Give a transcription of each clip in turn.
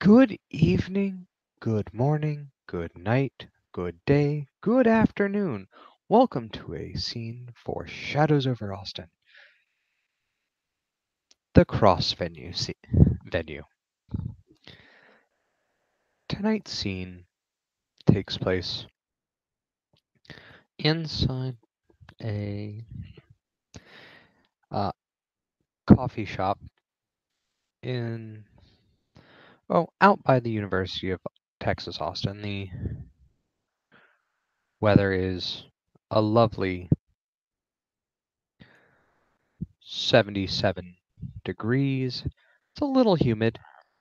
Good evening, good morning, good night, good day, good afternoon. Welcome to a scene for Shadows over Austin, the Cross venue. Tonight's scene takes place inside a uh, coffee shop in out by the University of Texas Austin. The weather is a lovely 77 degrees. It's a little humid,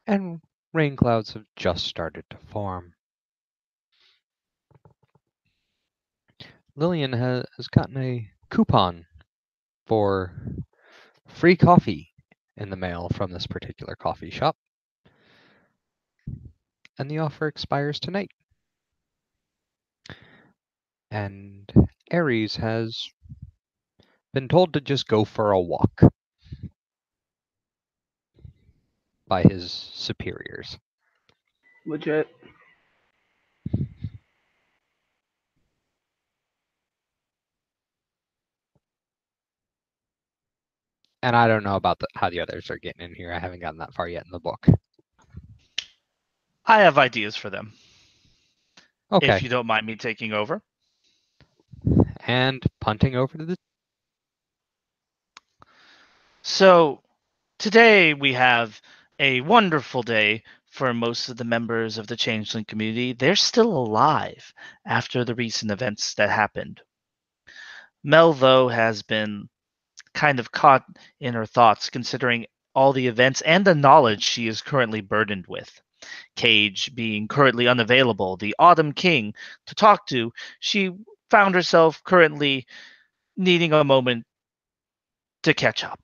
and rain clouds have just started to form. Lillian has gotten a coupon for free coffee in the mail from this particular coffee shop, and the offer expires tonight. And Aries has been told to just go for a walk by his superiors. Legit. And I don't know about how the others are getting in here. I haven't gotten that far yet in the book. I have ideas for them. Okay. If you don't mind me taking over. And punting over to the... So, today we have a wonderful day for most of the members of the Changeling community. They're still alive after the recent events that happened. Mel, though, has been kind of caught in her thoughts considering all the events and the knowledge she is currently burdened with. Cage being currently unavailable, the Autumn King to talk to, she found herself currently needing a moment to catch up.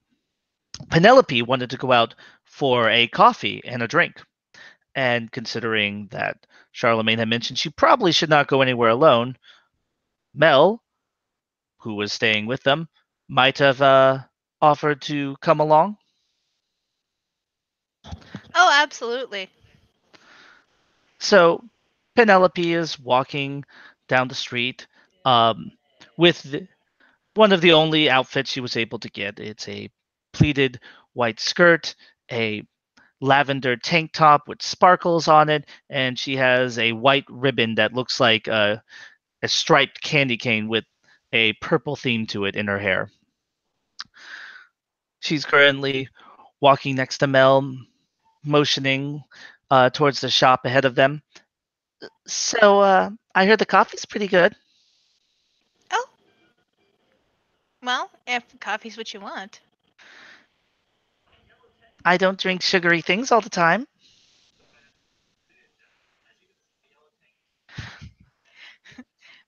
Penelope wanted to go out for a coffee and a drink. And considering that Charlemagne had mentioned she probably should not go anywhere alone, Mel, who was staying with them, might have offered to come along. Oh, absolutely. So Penelope is walking down the street with one of the only outfits she was able to get. It's a pleated white skirt, a lavender tank top with sparkles on it, and she has a white ribbon that looks like a striped candy cane with a purple theme to it in her hair. She's currently walking next to Mel, motioning towards the shop ahead of them. So, I heard the coffee's pretty good. Oh, well, if coffee's what you want. I don't drink sugary things all the time.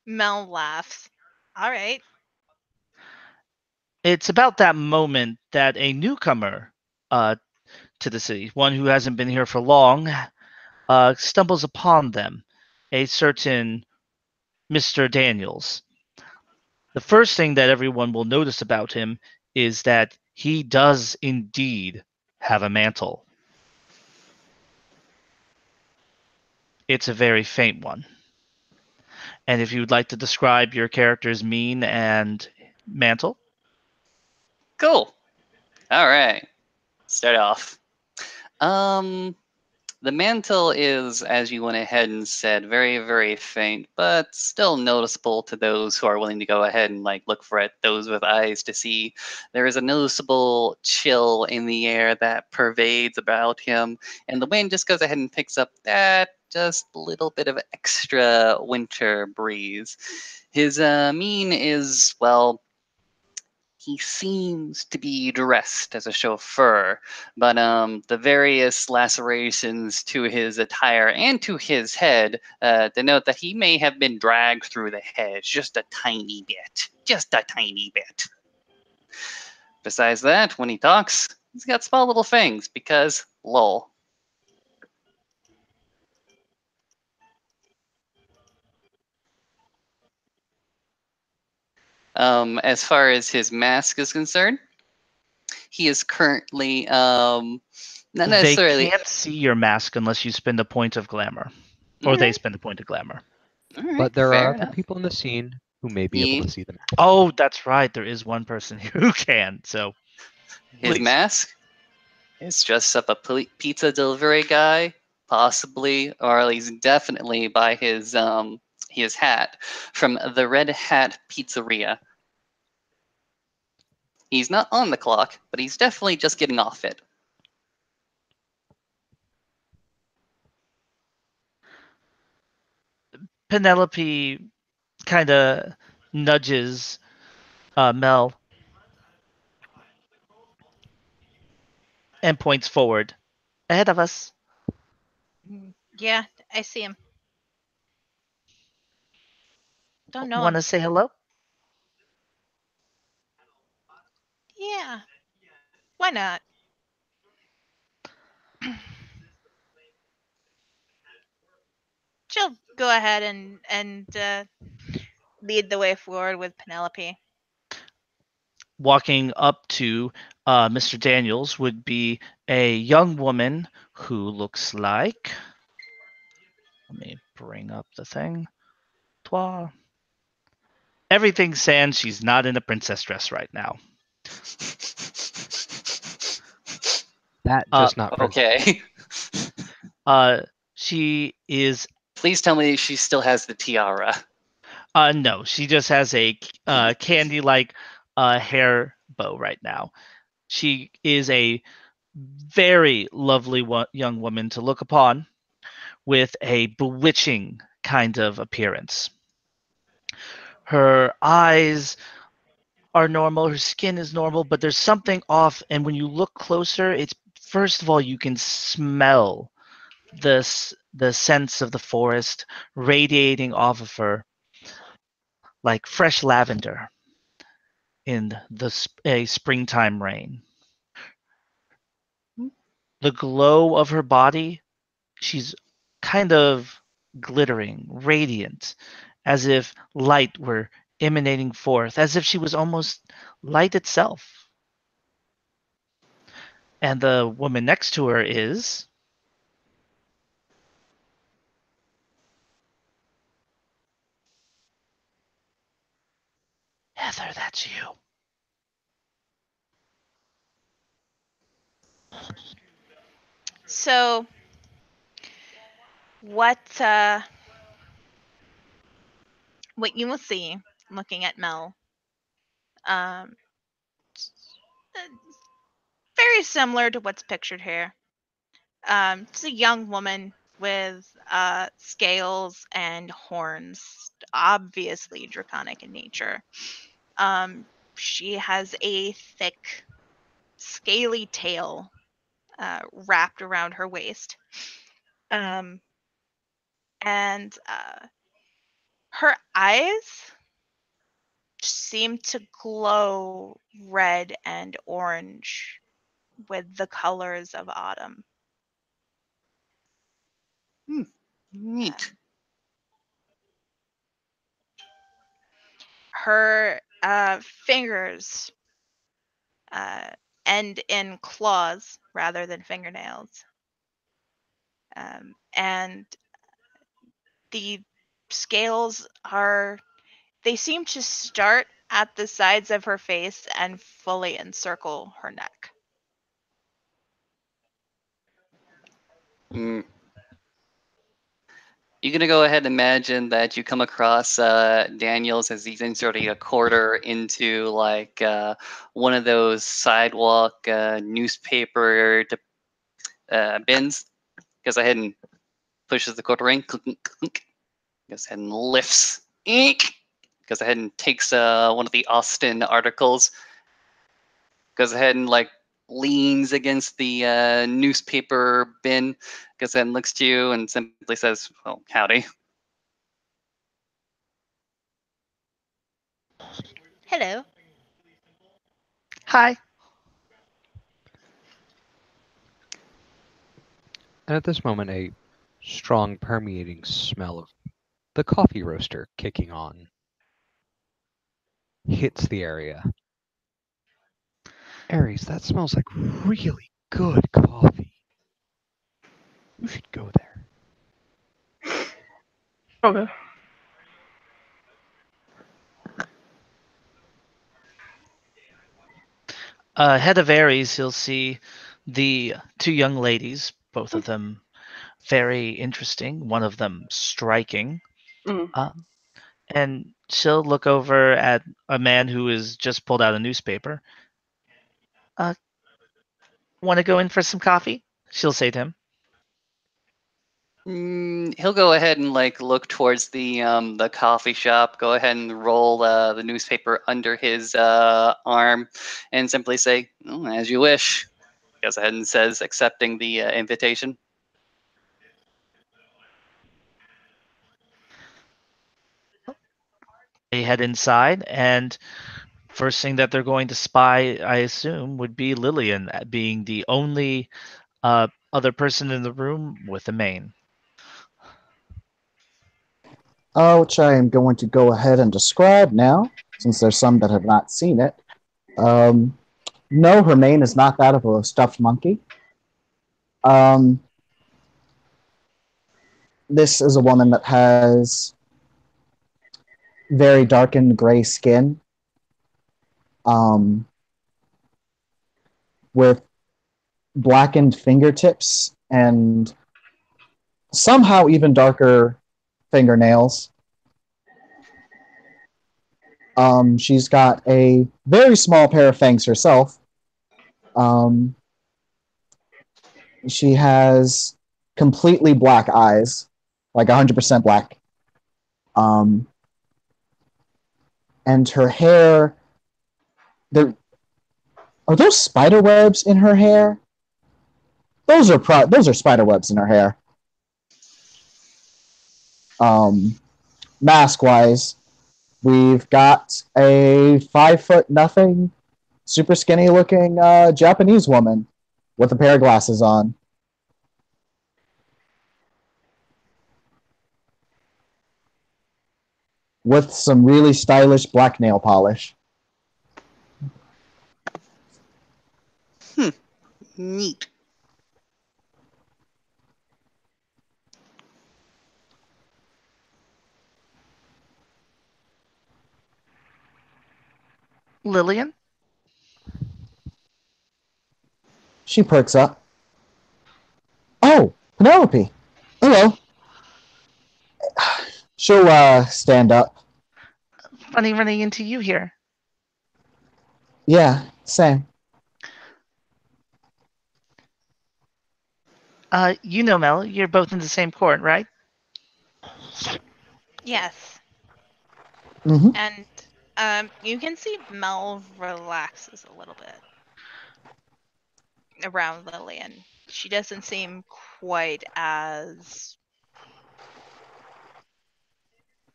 Mel laughs. All right. It's about that moment that a newcomer uh, to the city, one who hasn't been here for long, stumbles upon them, a certain Mr. Daniels. The first thing that everyone will notice about him is that he does indeed have a mantle. It's a very faint one. And if you would like to describe your character's mien and mantle. Cool. All right. Start off. The mantle is, as you went ahead and said, very, very faint, but still noticeable to those who are willing to go ahead and look for it. Those with eyes to see. There is a noticeable chill in the air that pervades about him, and the wind just goes ahead and picks up that just little bit of extra winter breeze. His mien is, well, he seems to be dressed as a chauffeur, but the various lacerations to his attire and to his head denote that he may have been dragged through the hedge just a tiny bit. Just a tiny bit. Besides that, when he talks, he's got small little fangs because, lol. As far as his mask is concerned, he is currently Not They necessarily. can't see your mask unless you spend a point of glamour, All or they right, spend a point of glamour. all right, But there are fair other enough. people in the scene who may be able He, to see them. Oh, that's right. There is one person who can. So his please. mask is dressed up a pizza delivery guy, possibly, or at least definitely by his hat from the Red Hat Pizzeria. He's not on the clock, but he's definitely just getting off it. Penelope kind of nudges Mel and points forward ahead of us. Yeah, I see him. Don't know Want him. to say hello? Yeah, why not? She'll go ahead and lead the way forward with Penelope. Walking up to Mr. Daniels would be a young woman who looks like. Let me bring up the thing. Toi. Everything's saying she's not in a princess dress right now. That Uh, just not present. Okay. She is. Please tell me she still has the tiara. No, she just has a candy-like hair bow right now. She is a very lovely young woman to look upon, with a bewitching kind of appearance. Her eyes are normal, her skin is normal, but there's something off. And when you look closer, it's first of all you can smell the sense of the forest radiating off of her like fresh lavender in a springtime rain. The glow of her body, she's kind of glittering, radiant, as if light were emanating forth, as if she was almost light itself. And the woman next to her is Heather, that's you. So, what what you will see looking at Mel, um, uh, very similar to what's pictured here. It's a young woman with scales and horns, obviously draconic in nature. She has a thick, scaly tail wrapped around her waist. Um, and her eyes seem to glow red and orange with the colors of autumn. Hmm, neat. Um, her fingers uh, end in claws rather than fingernails. And the scales they seem to start at the sides of her face and fully encircle her neck. Hmm. You're gonna go ahead and imagine that you come across Daniels as he's inserting a quarter into like one of those sidewalk newspaper bins. Goes ahead and pushes the quarter in. Clink, clink. Goes ahead and lifts. Eek. Goes ahead and takes one of the Austin articles. Goes ahead and like leans against the newspaper bin. Goes ahead and looks to you and simply says, "Well, howdy." Hello. Hi. And at this moment, a strong permeating smell of the coffee roaster kicking on hits the area. Aries, that smells like really good coffee. should go there. Okay. Ahead of Ares, you'll see the two young ladies, both of them very interesting, one of them striking. Mm. Uh, and she'll look over at a man who has just pulled out a newspaper. Uh, Want to go in for some coffee? She'll say to him. He'll go ahead and like look towards the coffee shop. Go ahead and roll the newspaper under his arm, and simply say, "Oh, as you wish." Goes ahead and says, accepting the invitation. They head inside, and first thing that they're going to spy, I assume, would be Lillian, being the only other person in the room with a mane. Which I am going to go ahead and describe now, since there's some that have not seen it. Um, no, her mane is not that of a stuffed monkey. Um, this is a woman that has very darkened gray skin, um, with blackened fingertips and somehow even darker fingernails. She's got a very small pair of fangs herself. Um, she has completely black eyes, like 100% black. Um, and her hair, there are those spider webs in her hair. Those are spider webs in her hair. Mask wise, we've got a 5 foot nothing, super skinny looking Japanese woman with a pair of glasses on. With some really stylish black nail polish. Neat. Lillian? She perks up. Oh, Penelope. Hello. She'll stand up. Funny running into you here. Yeah, same. You know Mel, you're both in the same court, right? Yes. Mm-hmm. And you can see Mel relaxes a little bit around Lillian. She doesn't seem quite as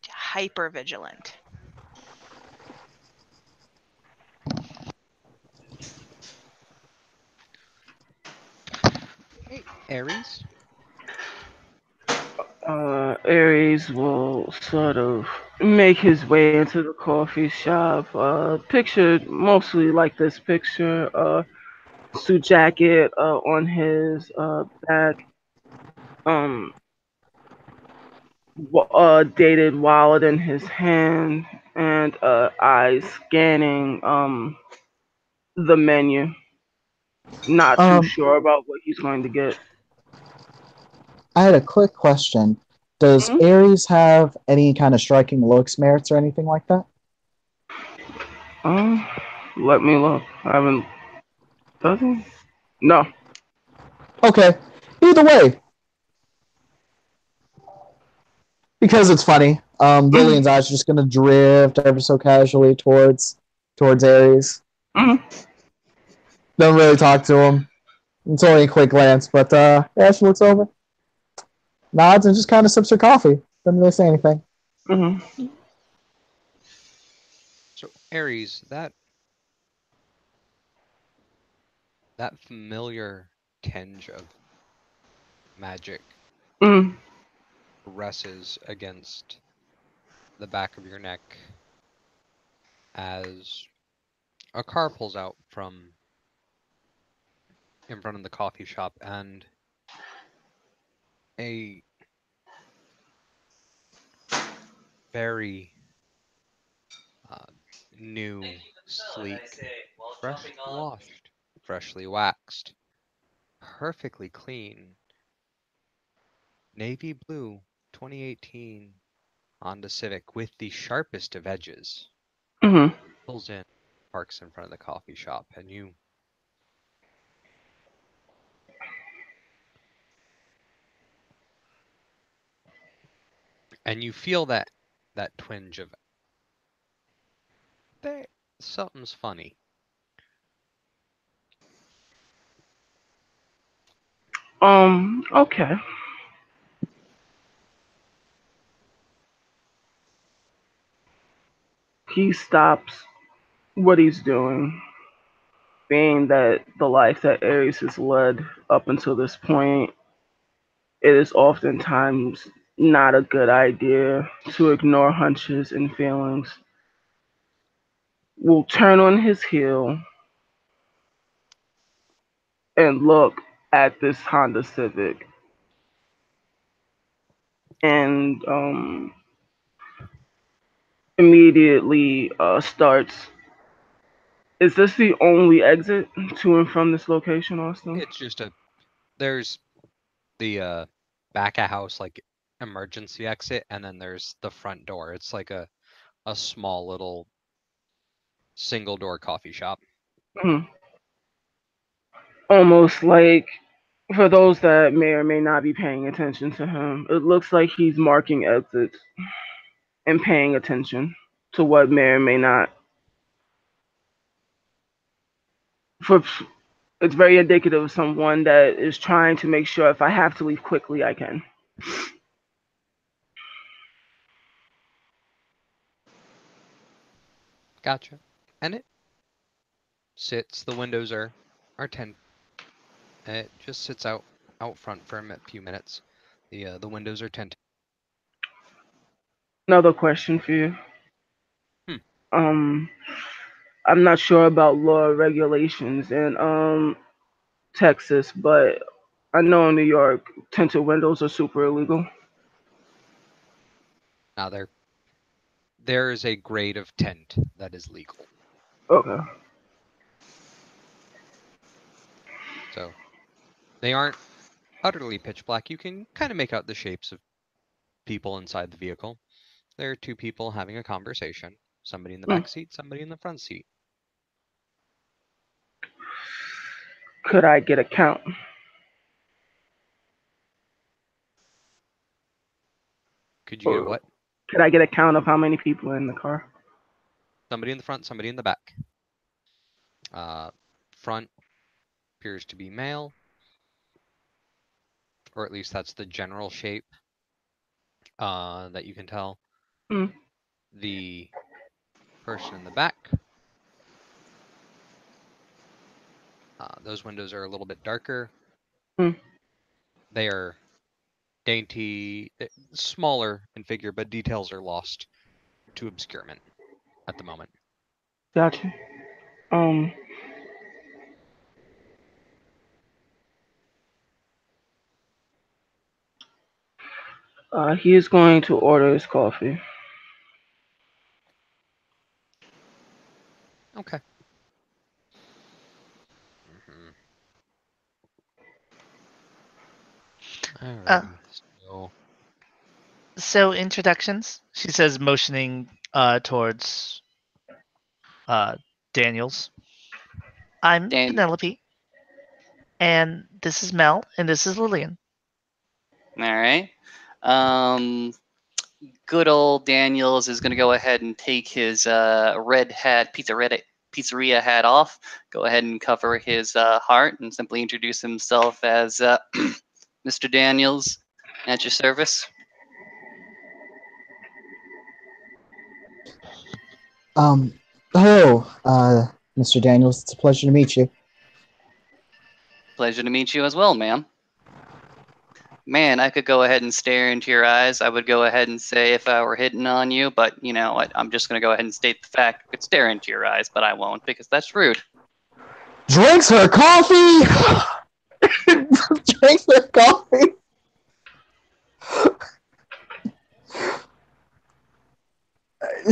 hyper vigilant. Hey, Ares. Ares will sort of make his way into the coffee shop. Pictured mostly like this picture. Suit jacket on his back. Um, dated wallet in his hand, and eyes scanning the menu. Not too Um, sure about what he's going to get. I had a quick question. Does Mhm. Ares have any kind of striking looks, merits, or anything like that? Um, Let me look. I haven't. Does he? No. Okay. Either way, because it's funny. Mhm. Lillian's eyes are just gonna drift ever so casually towards Ares. Mhm. Don't really talk to him. It's only a quick glance, but yeah, she looks over, nods, and just kind of sips her coffee. Doesn't really say anything. Mhm. So, Ares, that familiar tinge of magic Mhm. presses against the back of your neck as a car pulls out from in front of the coffee shop, and a very new, sleek, freshly washed, freshly waxed, perfectly clean, navy blue 2018 Honda Civic with the sharpest of edges Hmm. pulls in, parks in front of the coffee shop, and you feel that twinge of there something's funny. Okay. He stops what he's doing, being that the life that Aries has led up until this point, it is oftentimes not a good idea to ignore hunches and feelings. Will turn on his heel and look at this Honda Civic and immediately starts. Is this the only exit to and from this location, Austin? It's just there's the back of house like emergency exit, and then there's the front door. It's like a small little single door coffee shop. Hmm. Almost like, for those that may or may not be paying attention to him, it looks like he's marking exits and paying attention to what may or may not. For It's very indicative of someone that is trying to make sure if I have to leave quickly, I can. Gotcha. And it sits. The windows are tinted. It just sits out front for a few minutes. The windows are tinted. Another question for you. Hmm. Um, I'm not sure about law regulations in Texas, but I know in New York, tinted windows are super illegal. Now there is a grade of tint that is legal. Okay. So they aren't utterly pitch black. You can kind of make out the shapes of people inside the vehicle. There are two people having a conversation. Somebody in the Hmm. back seat, somebody in the front seat. Could I get a count? Could you get a Or what? could I get a count of how many people are in the car? Somebody in the front, somebody in the back. Front appears to be male, or at least that's the general shape that you can tell. Hmm. The person in the back, those windows are a little bit darker. Hmm. They are dainty, smaller in figure, but details are lost to obscurement at the moment. Gotcha. Um, he is going to order his coffee. Okay. Mm-hmm. Uh, Alrighty. So so introductions. She says, motioning towards uh, Daniels. I'm Dan, Penelope, and this is Mel, and this is Lillian. all right. Um, good old Daniels is going to go ahead and take his red hat, pizzeria hat off, go ahead and cover his heart, and simply introduce himself as Mr. Daniels at your service. Um, hello, Mr. Daniels. It's a pleasure to meet you. Pleasure to meet you as well, ma'am. Man, I could go ahead and stare into your eyes. I would go ahead and say if I were hitting on you, but you know what? I'm just going to go ahead and state the fact. I could stare into your eyes, but I won't because that's rude. Drinks her coffee. Drinks her coffee.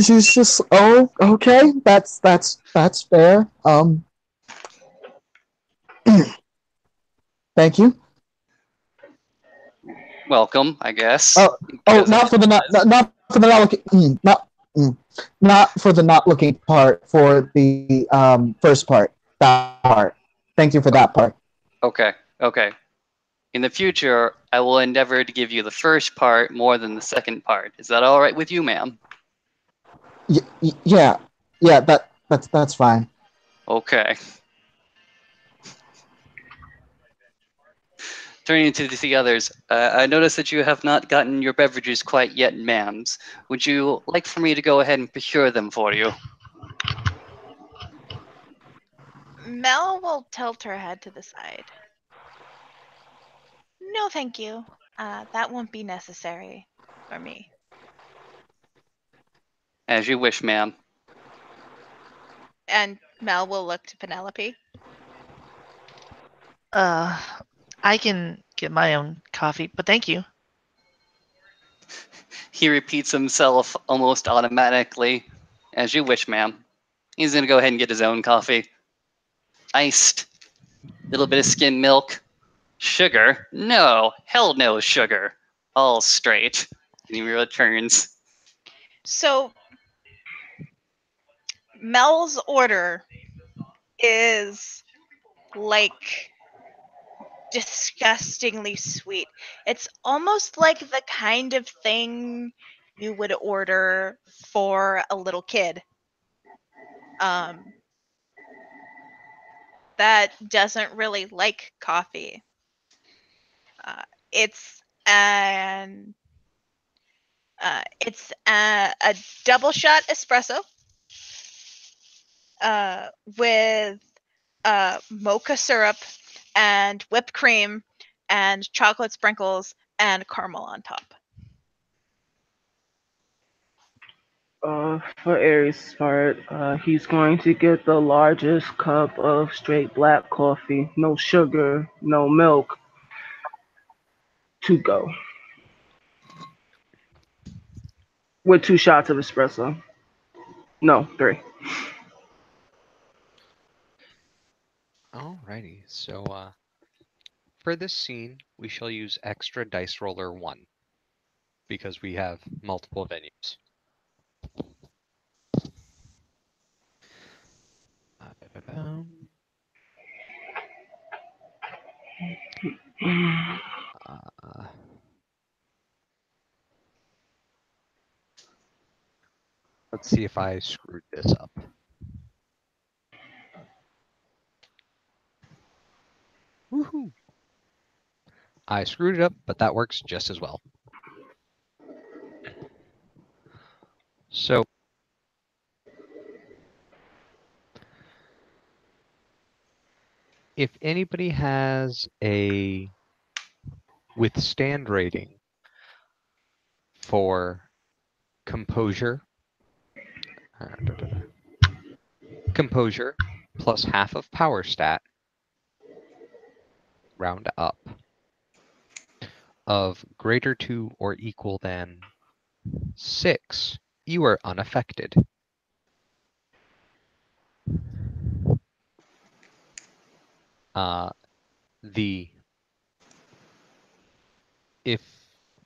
she's just, oh, okay, that's fair. Thank you. Welcome, I guess. Oh, Because not for the otherwise- not for the not looking, not for the not looking part. For the first part, that part. Thank you for that part. Okay, okay. In the future, I will endeavor to give you the first part more than the second part. Is that all right with you, ma'am? Yeah, yeah. That's fine. Okay. Turning to the others, I notice that you have not gotten your beverages quite yet, ma'ams. Would you like for me to go ahead and procure them for you? Mel will tilt her head to the side. No, thank you. That won't be necessary for me. As you wish, ma'am. And Mel will look to Penelope. I can get my own coffee, but thank you. He repeats himself almost automatically. As you wish, ma'am. He's gonna go ahead and get his own coffee. Iced. Little bit of skim milk. Sugar? No. Hell no sugar. All straight. And he returns. So Mel's order is like disgustingly sweet. It's almost like the kind of thing you would order for a little kid. That doesn't really like coffee. Uh, it's an a double shot espresso with mocha syrup and whipped cream and chocolate sprinkles and caramel on top. For Aries' part, he's going to get the largest cup of straight black coffee, no sugar, no milk, to go, with 2 shots of espresso. No, 3. Alrighty, so for this scene, we shall use extra dice roller 1 because we have multiple venues. Uh, let's see if I screwed this up. Woohoo! I screwed it up, but that works just as well. So, if anybody has a withstand rating for composure, composure plus half of power stat, round up, of greater to or equal than 6, you are unaffected. The if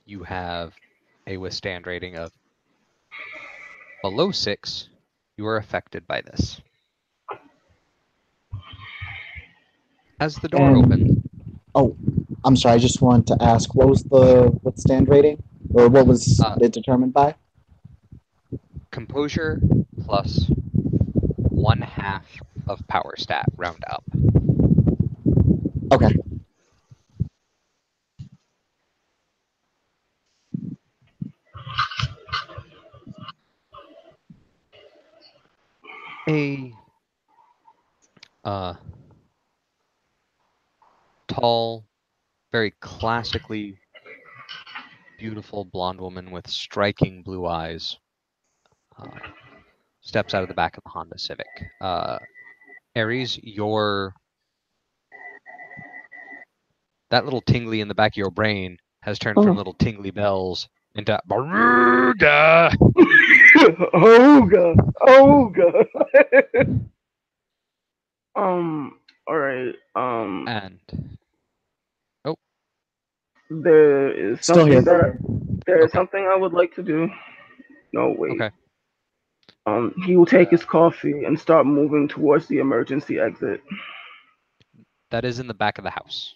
you have a withstand rating of below 6, you are affected by this. As the door opens, Oh, I'm sorry. I just wanted to ask, what was the withstand rating, or what was it determined by? composure plus 1/2 of power stat, round up. Okay. A tall, very classically beautiful blonde woman with striking blue eyes steps out of the back of the Honda Civic. Aries, that little tingly in the back of your brain has turned from little tingly bells into Baruga. Ooga, ooga. All right. And oh, There is Still something here. there is okay, something I would like to do. No, wait. okay. He will take his coffee and start moving towards the emergency exit. That is in the back of the house.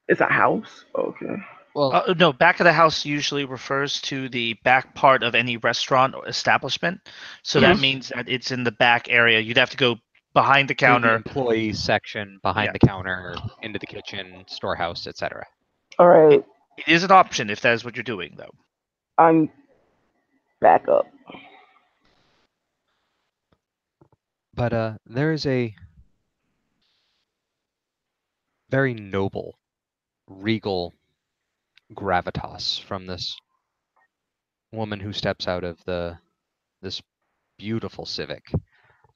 It's a house. Okay. Well, No, back of the house usually refers to the back part of any restaurant or establishment. So that means that it's in the back area. You'd have to go behind the in the counter. employee section, behind Yeah. the counter, into the kitchen, storehouse, etc. All right. It is an option if that is what you're doing, though. I'm back up. But there is a very noble, regal gravitas from this woman who steps out of this beautiful Civic,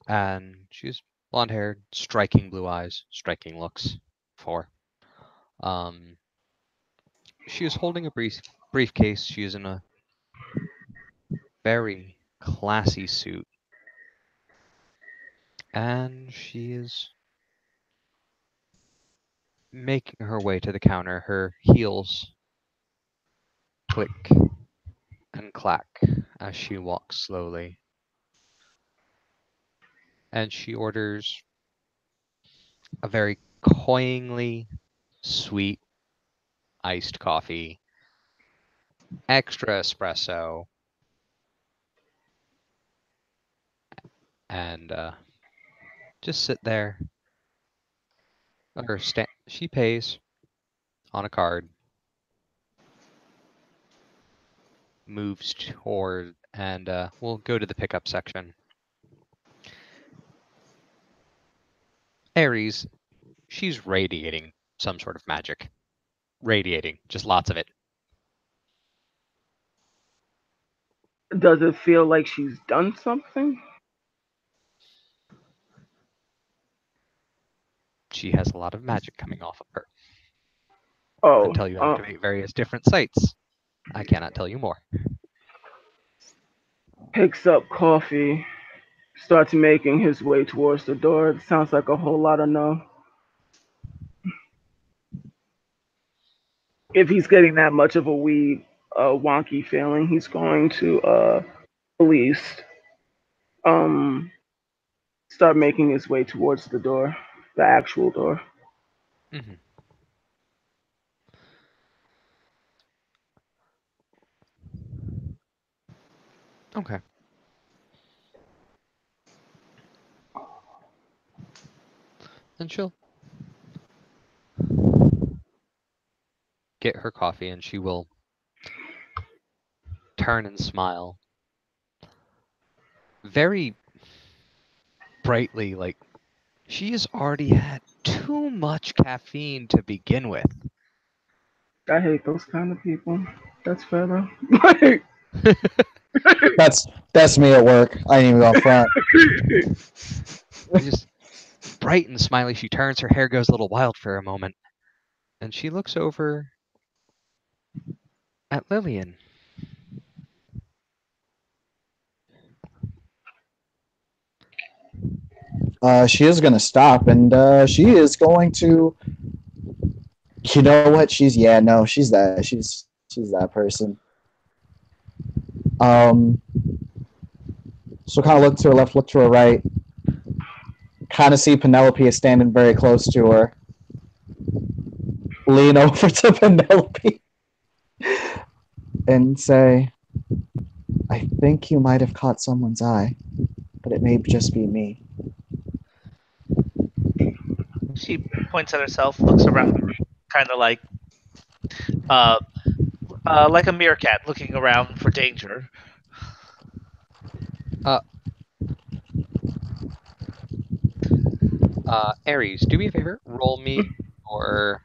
and she's blonde haired, striking blue eyes, striking looks. Um, she is holding a briefcase. She is in a very classy suit, and she is making her way to the counter. Her heels click and clack as she walks slowly, and she orders a very cloyingly sweet iced coffee, extra espresso, and just sit there. She pays on a card, moves toward, and we'll go to the pickup section. Aries, she's radiating some sort of magic. Radiating, just lots of it. Does it feel like she's done something? She has a lot of magic coming off of her. Oh, Until you activate various different sites. I cannot tell you more. picks up coffee, starts making his way towards the door. It sounds like a whole lot of no. If he's getting that much of a weed, wonky feeling, he's going to at least um start making his way towards the door, the actual door. Mm-hmm. Okay. And she'll get her coffee and she will turn and smile. Very brightly, like she has already had too much caffeine to begin with. I hate those kind of people. That's fair though. That's me at work. I ain't even go front. Just bright and smiley, she turns, her hair goes a little wild for a moment, and she looks over at Lillian. She is going to stop, and she is going to. You know what? She's that. She's that person. Um, so kind of look to her left, look to her right. Kind of see Penelope is standing very close to her. Lean over to Penelope and say, "I think you might have caught someone's eye, but it may just be me." She points at herself, looks around, kind of like a meerkat looking around for danger. Aries, do me a favor, roll me your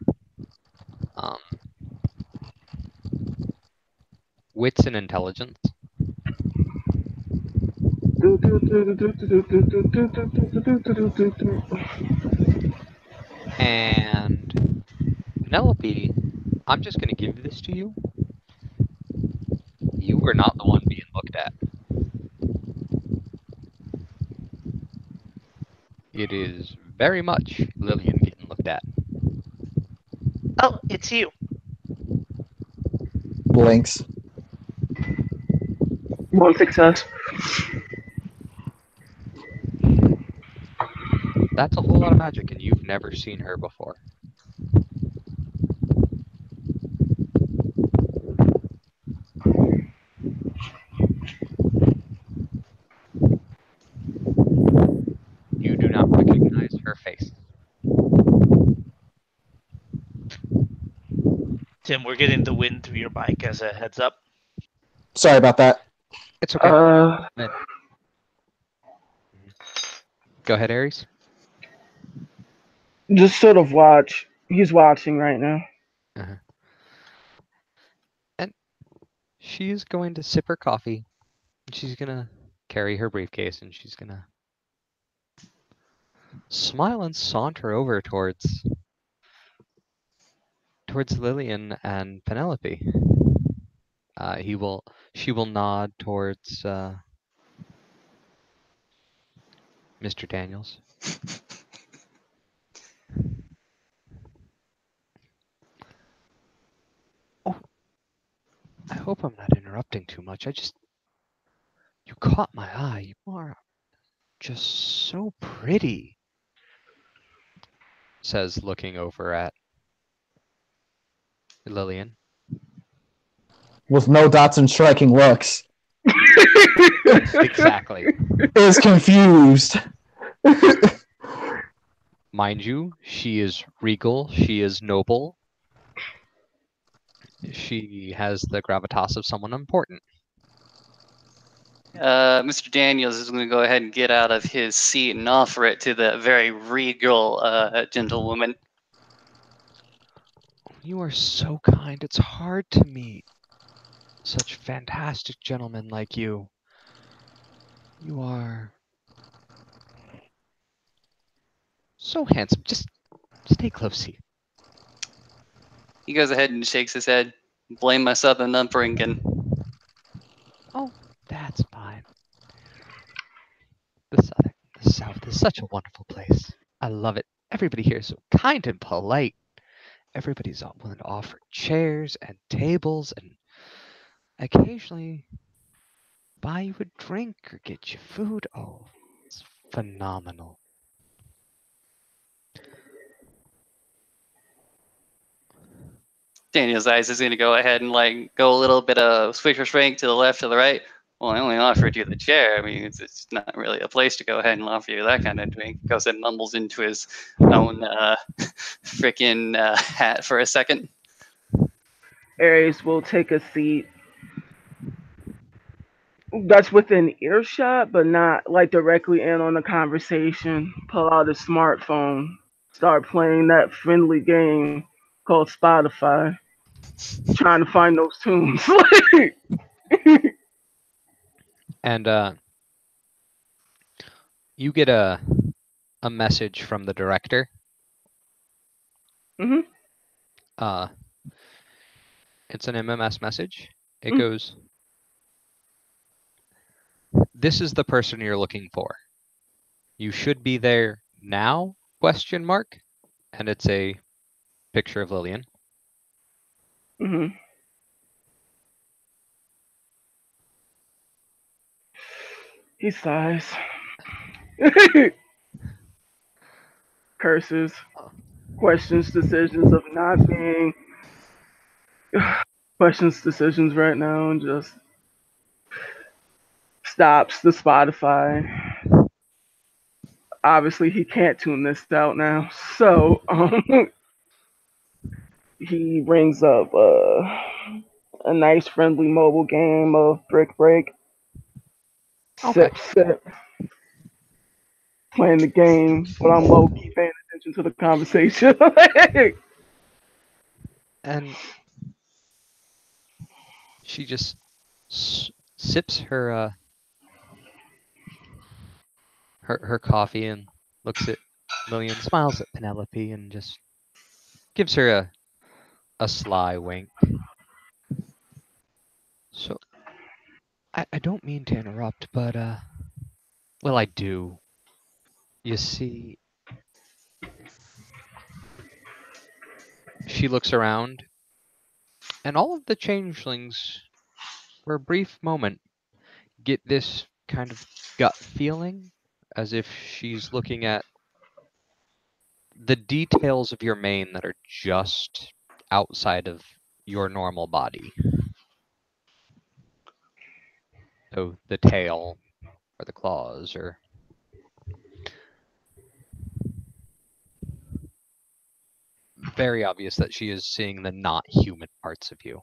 wits and intelligence. And Penelope, I'm just going to give this to you. You were not the one being looked at. It is very much Lillian getting looked at. Oh, it's you. Blinks. One success. That's a whole lot of magic, and you've never seen her before. You do not recognize her face. Tim, we're getting the wind through your mic as a heads up. Sorry about that. It's okay. Uh, Go ahead, Aries. just sort of watch. He's watching right now. Uh-huh. And she's going to sip her coffee. And she's gonna carry her briefcase, and she's gonna smile and saunter over towards Lillian and Penelope. She will nod towards Mr. Daniels. Oh, I hope I'm not interrupting too much. You caught my eye. You are just so pretty, says, looking over at Lillian. With no dots and striking looks. Exactly. Is confused. Mind you, she is regal, she is noble. She has the gravitas of someone important. Mr. Daniels is going to go ahead and get out of his seat and offer it to the very regal gentlewoman. You are so kind. It's hard to meet such fantastic gentlemen like you. You are so handsome. Just stay close here. He goes ahead and shakes his head. Blame my southern upbringing. Oh, that's fine. The South is such a wonderful place. I love it. Everybody here is so kind and polite. Everybody's all willing to offer chairs and tables and occasionally buy you a drink or get you food. Oh, it's phenomenal. Daniel's eyes is going to go ahead and go a little bit of swisher swank to the left, to the right. Well, I only offered you the chair. I mean, it's not really a place to go ahead and offer you that kind of drink. Goes and mumbles into his own freaking hat for a second. Aries will take a seat that's within earshot, but not like directly in on the conversation. Pull out his smartphone, start playing that friendly game called Spotify, trying to find those tunes. And you get a message from the director. Mhm. It's an MMS message. It Mm. goes, "This is the person you're looking for. You should be there now?" ? And it's a picture of Lillian. Mhm. He sighs. Curses. Questions decisions of not being. Questions decisions right now and just stops the Spotify. Obviously, he can't tune this out now. So, he brings up a nice, friendly mobile game of Brick Break. Okay. Sip, playing the game, but I'm low key paying attention to the conversation. And she just sips her her coffee and looks at Lillian, smiles at Penelope, and just gives her a sly wink. So, I don't mean to interrupt, but well, I do. You see, she looks around, and all of the changelings, for a brief moment, get this kind of gut feeling, as if she's looking at the details of your mane that are just outside of your normal body. So the tail, or the claws, or very obvious that she is seeing the not human parts of you.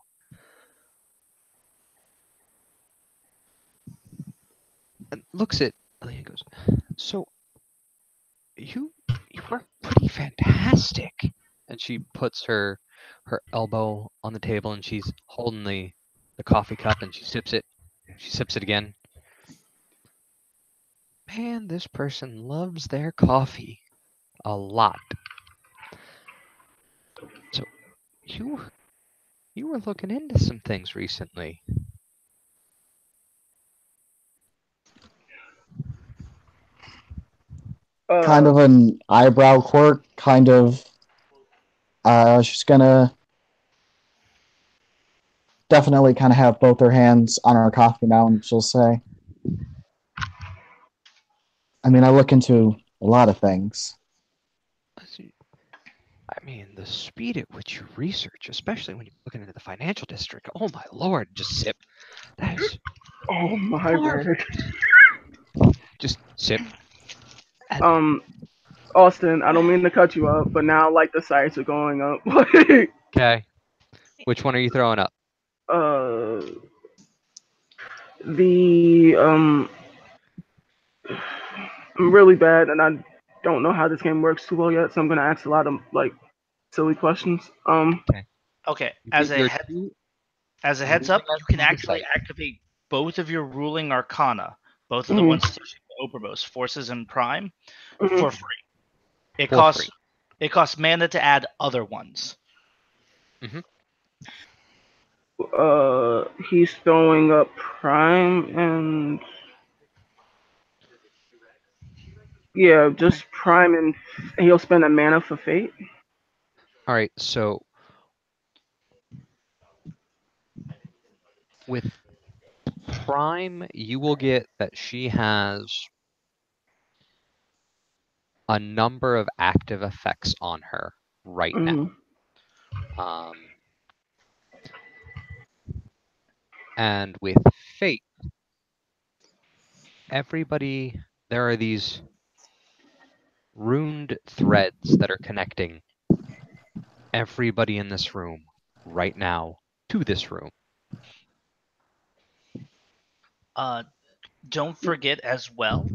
And looks at Ellie and goes, "So you were pretty fantastic." And she puts her elbow on the table and she's holding the coffee cup and she sips it. She sips it again. Man, this person loves their coffee a lot. So you were looking into some things recently. Kind of an eyebrow quirk, kind of. She's gonna definitely kind of have both her hands on her coffee now, and she'll say, I mean, I look into a lot of things. I mean, the speed at which you research, especially when you're looking into the financial district. Oh my lord, just sip. That is Oh my word. just sip. Austin, I don't mean to cut you up, but now like the sights are going up. Okay. Which one are you throwing up? uh, the I'm really bad, and I don't know how this game works too well yet, so I'm gonna ask a lot of like silly questions. Okay, You as get a your head, two as a heads ruling up, you can arcana actually sight. activate both of your ruling arcana, both of the Mhm, ones associated with Oberbo's Forces and Prime, mhm. for free. It For costs free. it costs mana to add other ones. He's throwing up Prime and yeah, just Prime and he'll spend a mana for Fate. All right, so with Prime, you will get that she has a number of active effects on her right now. Mhm. And with Fate, there are these runed threads that are connecting everybody in this room right now to this room. Don't forget as well,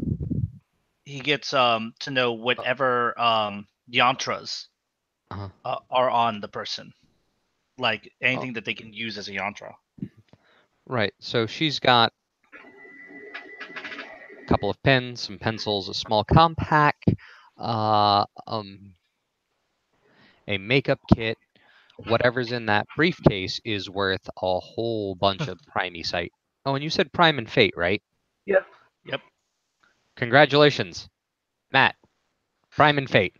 he gets to know whatever yantras Uh-huh. are on the person, like Oh, anything that they can use as a yantra. right. So she's got a couple of pens, some pencils, a small compact, uh, um, a makeup kit. Whatever's in that briefcase is worth a whole bunch of primey site. Oh, and you said Prime and Fate, right? Yeah. Yep. Congratulations, Matt. Prime and Fate.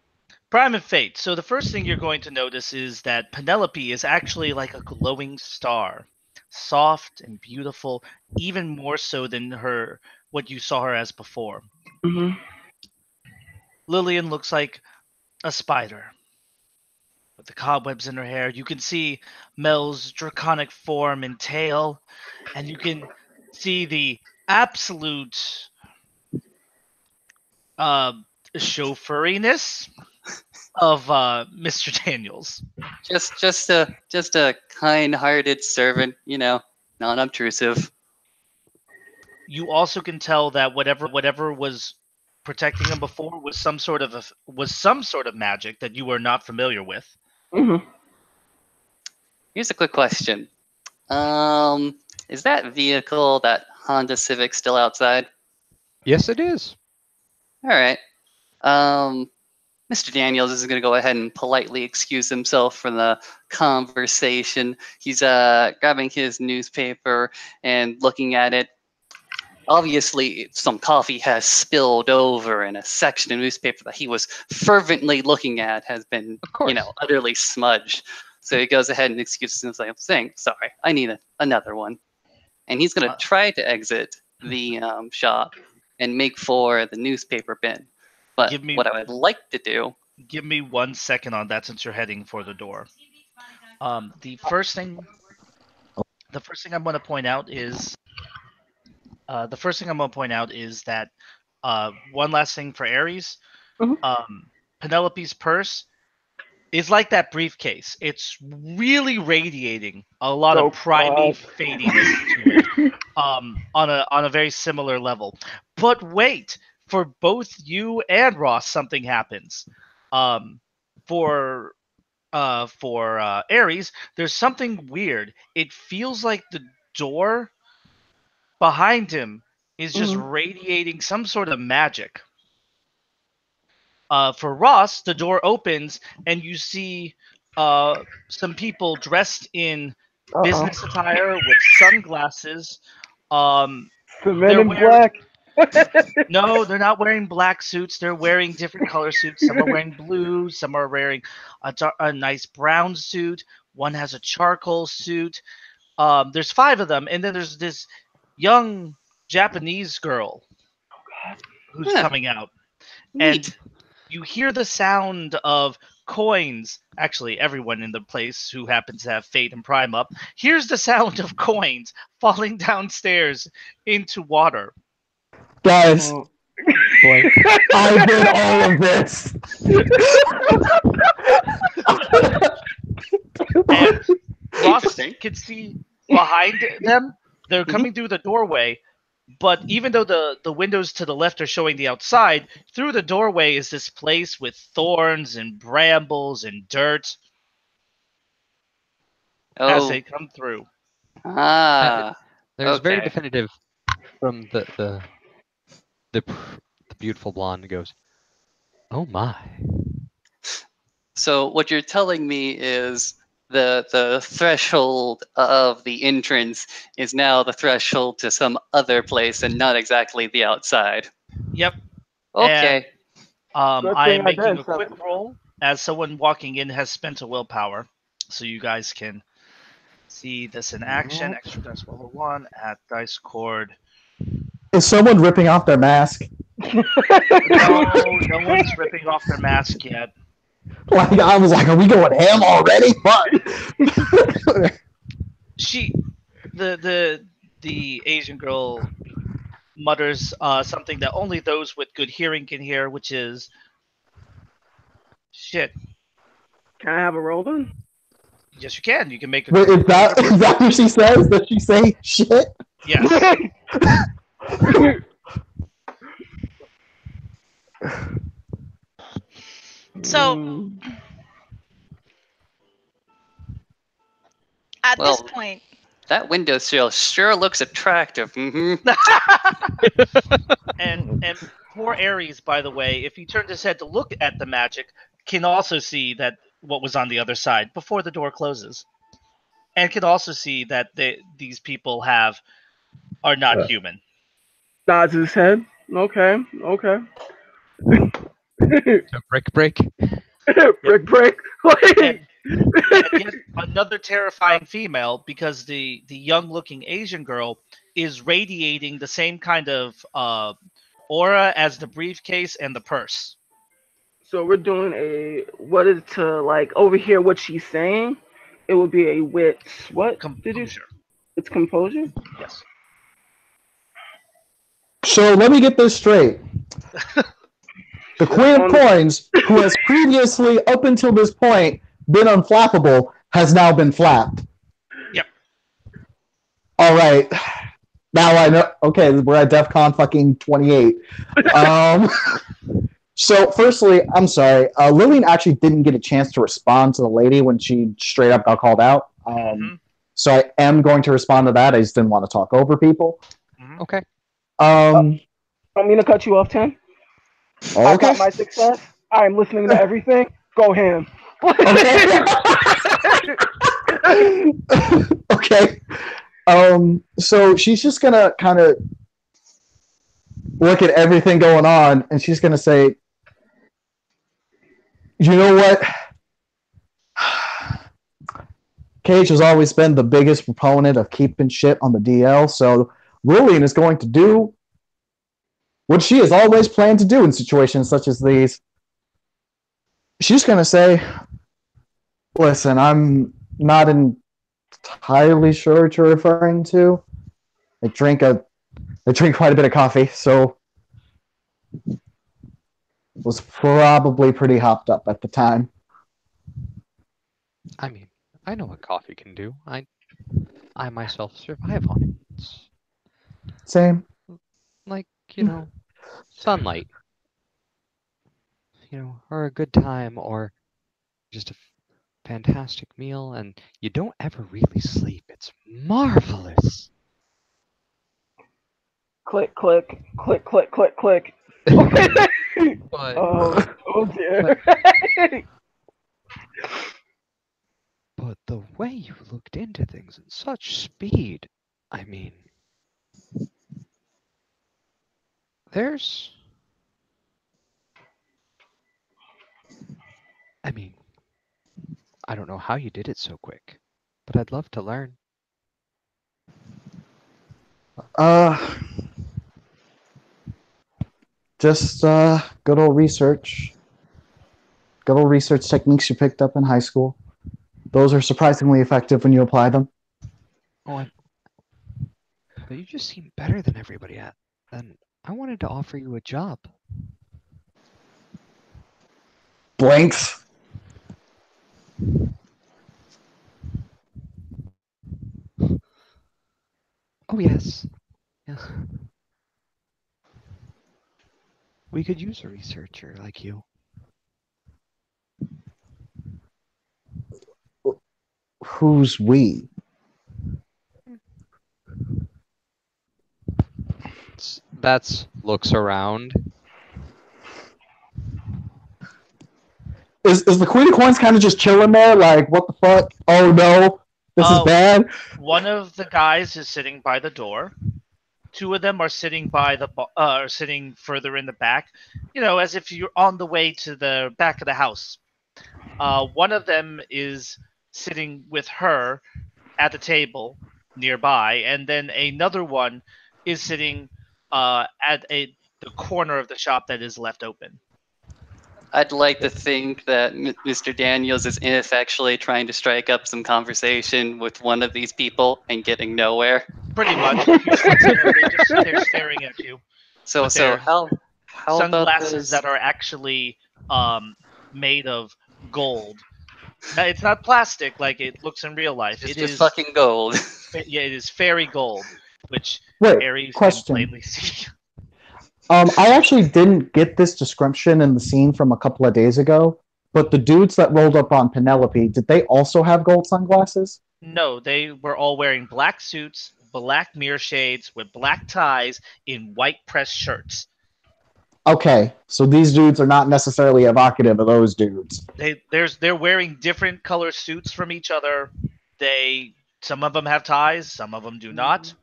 Prime and Fate. So the first thing you're going to notice is that Penelope is actually like a glowing star, soft and beautiful, even more so than what you saw her as before. Mhm. Lillian looks like a spider with the cobwebs in her hair. You can see Mel's draconic form and tail, and you can see the absolute uh, chauffeuriness of Mr. Daniels. Just a kind-hearted servant, you know, non-obtrusive. You also can tell that whatever was protecting him before was some sort of magic that you were not familiar with. Mhm. Here's a quick question. Is that vehicle, that Honda Civic, still outside? Yes, it is. All right. Mr. Daniels is going to go ahead and politely excuse himself from the conversation. He's grabbing his newspaper and looking at it. Obviously, some coffee has spilled over, and a section of newspaper that he was fervently looking at has been, Of course. utterly smudged. So he goes ahead and excuses himself, saying, "Sorry, I need another one." And he's going to try to exit the shop and make for the newspaper bin. But Give me- what I would like to do, Give me 1 second on that since you're heading for the door. The first thing I'm going to point out is that one last thing for Ares. Mhm. Penelope's purse is like that briefcase. It's really radiating a lot Oh, of primey God. fadiness to it. On a very similar level. But wait, for both you and Ross, something happens. For Ares, there's something weird. It feels like the door behind him is just radiating some sort of magic. For Ross, the door opens and you see some people dressed in business attire with sunglasses. The men They're in wearing- black. No, they're not wearing black suits. They're wearing different color suits. Some are wearing blue. Some are wearing a nice brown suit. One has a charcoal suit. There's 5 of them, and then there's this young Japanese girl who's Huh. coming out, neat. and you hear the sound of coins. Actually, everyone in the place who happens to have Fate and Prime up hears the sound of coins falling downstairs into water. Guys, Oh. Blake. I did all of this. And Ross Interesting. can see behind them. They're coming through the doorway, but even though the windows to the left are showing the outside, through the doorway is this place with thorns and brambles and dirt as Oh, they come through. There's very okay. definitive from the beautiful blonde goes, "Oh my." So what you're telling me is the threshold of the entrance is now the threshold to some other place and not exactly the outside. Yep. Okay. Good I thing am I did making a something. quick roll as someone walking in has spent a willpower, so you guys can see this in action. Extra dice level 1 at dice cord. Is someone ripping off their mask? No one's ripping off their mask yet. Like I was like, are we going ham already? Fuck. The Asian girl mutters something that only those with good hearing can hear, which is shit. Can I have a roll then? Yes, you can. You can make a. Wait, is that what she says? Does she say shit? Yes. So at this Well- point, That windowsill sure looks attractive. and poor Ares, by the way, if he turned his head to look at the magic, can also see that what was on the other side before the door closes, and can also see that these people are not human. Nods his head. Okay. A brick break. Brick. And yet another terrifying female, because the young looking Asian girl is radiating the same kind of aura as the briefcase and the purse. So we're doing what is to like overhear what she's saying? It would be a wit. What did you? Composure. It's composure. Yes. So let me get this straight. The Queen of Coins, who has previously, up until this point, been unflappable, has now been flapped. Yep. All right. Now I know. Okay, we're at DEF CON fucking 28. So, firstly, I'm sorry. Lillian actually didn't get a chance to respond to the lady when she straight up got called out. So I am going to respond to that. I just didn't want to talk over people. Okay. Don't mean to cut you off, Tim. I Okay. got my success. I'm listening to everything. Go ham. Okay. Okay. So she's just gonna kind of look at everything going on, and she's going to say, you know what? Cage has always been the biggest proponent of keeping shit on the DL, so Lillian is going to do what she has always planned to do in situations such as these. She's going to say, listen, I'm not entirely sure what you're referring to. I drink quite a bit of coffee, so was probably pretty hopped up at the time. I mean, I know what coffee can do. I myself survive on it. It's Same. like, sunlight, or a good time, or just a fantastic meal, and you don't ever really sleep. It's marvelous. Click, click, click, click, click, click. But Oh dear. but the way you looked into things in such speed, I mean, there's I mean, I don't know how you did it so quick, but I'd love to learn. Just good old research. Good old research techniques you picked up in high school. Those are surprisingly effective when you apply them. Oh, but you just seem better than everybody at. And I wanted to offer you a job. Blanks. Oh, yes. Yeah. We could use a researcher like you. Who's we? That's looks around. Is the Queen of Coins kind of just chilling there, like, what the fuck? Oh no, this is bad. One of the guys is sitting by the door. Two of them are sitting sitting further in the back, as if you're on the way to the back of the house. One of them is sitting with her at the table nearby, and then another one is sitting at the corner of the shop that is left open. I'd like to think that Mr. Daniels is ineffectually trying to strike up some conversation with one of these people and getting nowhere. Pretty much. They just sit there staring at you. So how sunglasses that are actually made of gold. It's not plastic like it looks in real life. It's just fucking gold. Yeah, it is fairy gold, which Wait, Aries question. can plainly see. I actually didn't get this description in the scene from a couple of days ago, but the dudes that rolled up on Penelope, did they also have gold sunglasses? No, they were all wearing black suits, black mirror shades with black ties in white pressed shirts. Okay, so these dudes are not necessarily evocative of those dudes. They're wearing different color suits from each other. Some of them have ties, some of them do not.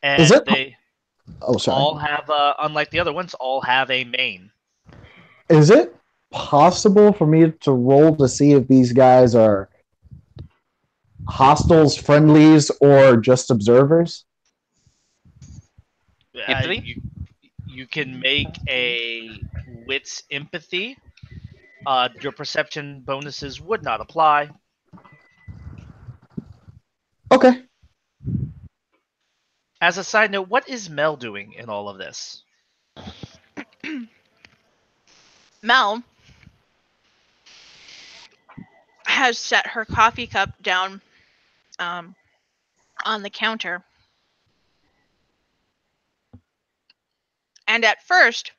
And they all have, unlike the other ones, all have a mane. Is it possible for me to roll to see if these guys are hostiles, friendlies, or just observers? You can make a wits empathy. Your perception bonuses would not apply. Okay. As a side note, what is Mel doing in all of this? Mel has set her coffee cup down on the counter. And at first,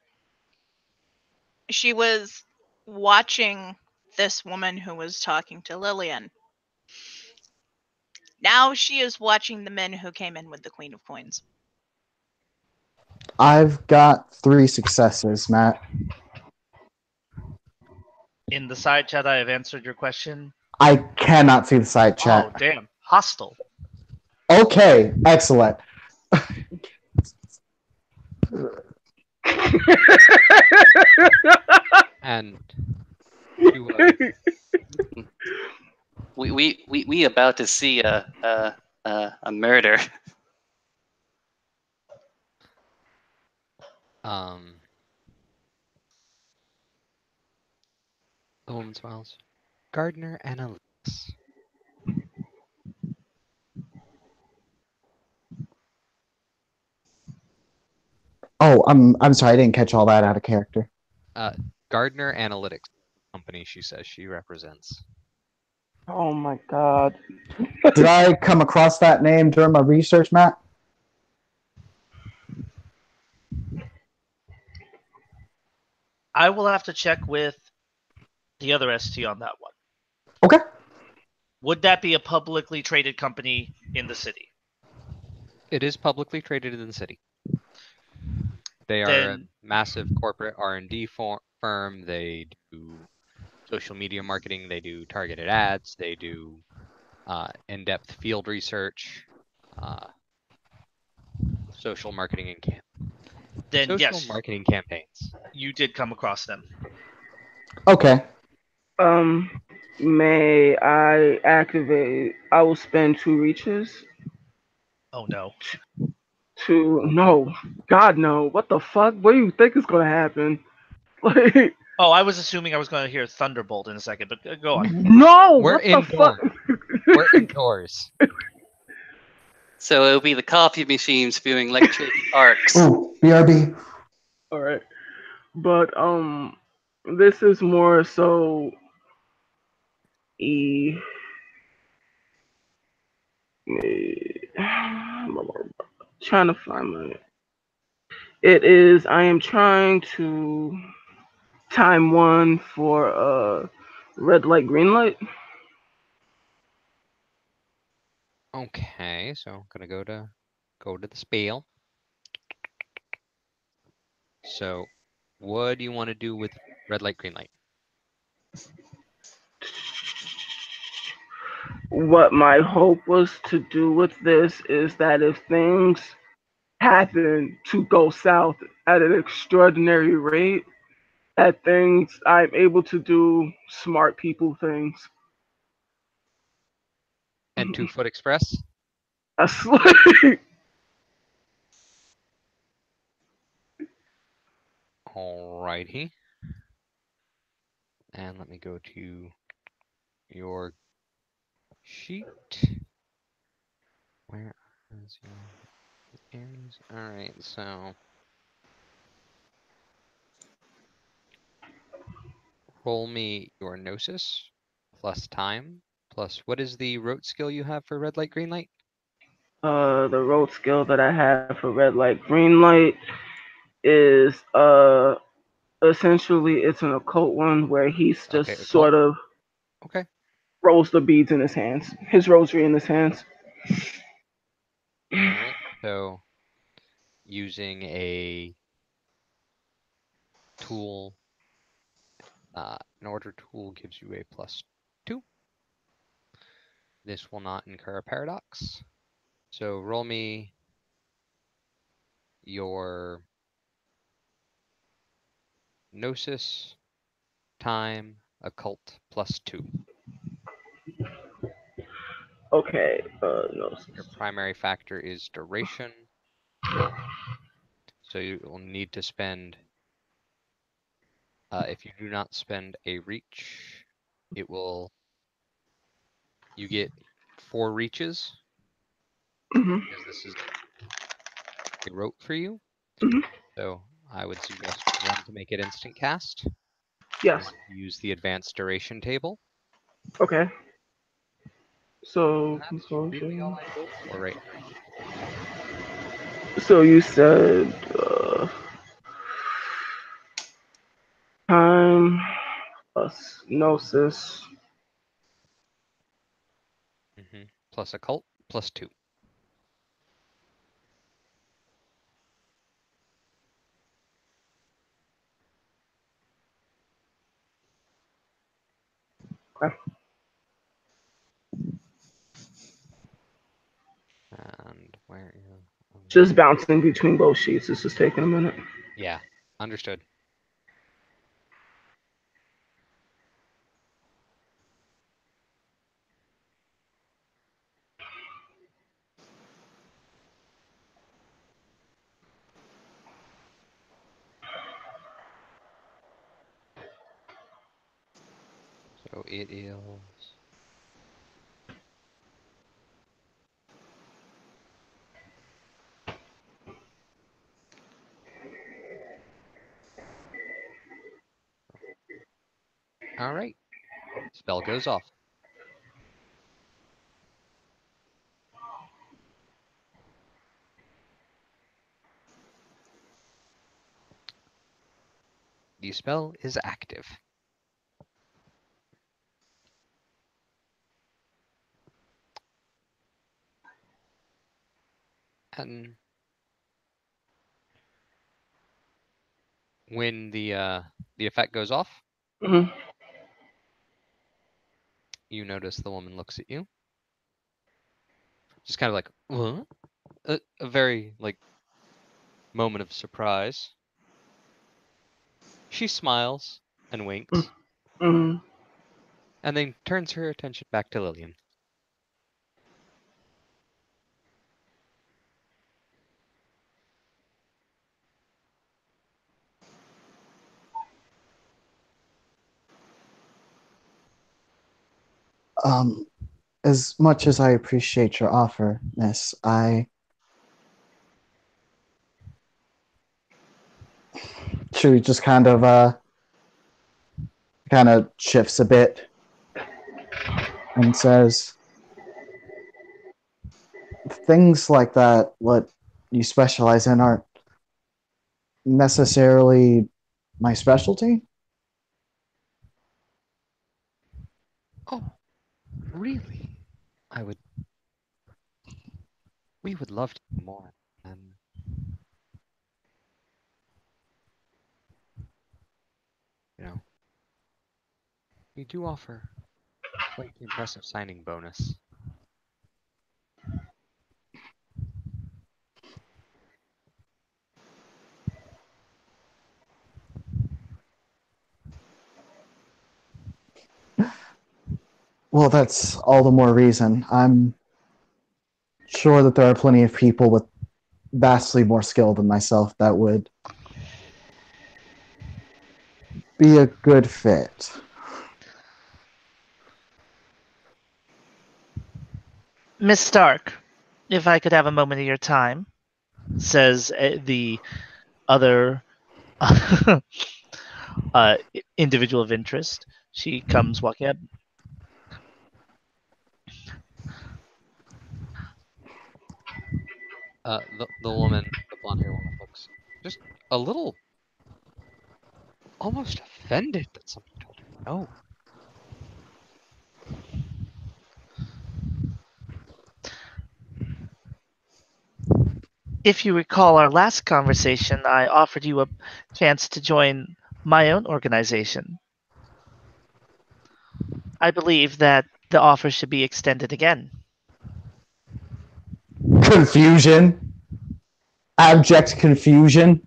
she was watching this woman who was talking to Lillian. Now she is watching the men who came in with the Queen of Coins. I've got 3 successes, Matt. In the side chat, I have answered your question. I cannot see the side chat. Oh, damn. Hostile. Okay, excellent. And to We about to see a murder. um the woman smiles. Gardner Analytics. Oh, I'm sorry, I didn't catch all that out of character. Gardner Analytics company, she says she represents. Oh my god. Did I come across that name during my research, Matt? I will have to check with the other ST on that one. Okay. Would that be a publicly traded company in the city? It is publicly traded in the city. They are a Then massive corporate R&D firm. They do social media marketing. They do targeted ads. They do in-depth field research, social marketing and social yes, marketing campaigns. you did come across them. Okay. May I activate? I will spend 2 reaches Oh no. to no. God no. What the fuck? What do you think is gonna happen? Like Oh, I was assuming I was going to hear Thunderbolt in a second, but go on. no. We're What the fuck? indoors. We're indoors. So it'll be the coffee machine spewing electric arcs. Ooh, BRB. All right, but this is more so e. Trying to find my. It is. I am trying to time one for red light, green light. Okay, so I'm gonna go to the spell. So, what do you want to do with red light, green light? What my hope was to do with this is that if things happen to go south at an extraordinary rate, at things I'm able to do smart people things. And 2-foot express? That's like, Alrighty. And let me go to your sheet. Where is your Aries? Alright, so roll me your Gnosis plus time plus what is the rote skill you have for red light, green light? the road skill that I have for red light, green light is essentially it's an occult one where he's Okay, just occult. sort of Okay. rolls the beads in his hands, his rosary in his hands. Alright, so using a tool, an order tool gives you a +2. This will not incur a paradox. So roll me your Gnosis, time, occult +2. Okay, no. Your primary factor is duration. So you will need to spend, if you do not spend a reach, you get 4 reaches, Hmm. because this is a rote for you. Hmm. So I would suggest 1 to make it instant cast. Yes. Use the advanced duration table. Okay. So And that's really all I need for right now. So you said time plus gnosis. Plus occult +2. Okay. And where is Just bouncing between both sheets. This is taking a minute. Yeah, understood. So it is. All right. Spell goes off. The spell is active. And when the effect goes off, Hmm. you notice the woman looks at you, just kind of like, what? A very like moment of surprise. She smiles and winks, Hmm. and then turns her attention back to Lillian. Um, as much as I appreciate your offer, Miss, Chewie just kind of shifts a bit and says, things like that, what you specialize in, aren't necessarily my specialty. Oh, really? I would. We would love to know more. And you know, we do offer quite the impressive signing bonus. Well, that's all the more reason. I'm sure that there are plenty of people with vastly more skill than myself that would be a good fit. Miss Stark, if I could have a moment of your time, says the other individual of interest. She comes walking up. The woman, the blonde hair woman, looks just a little, almost offended that somebody told her no. If you recall our last conversation, I offered you a chance to join my own organization. I believe that the offer should be extended again. Confusion, abject confusion.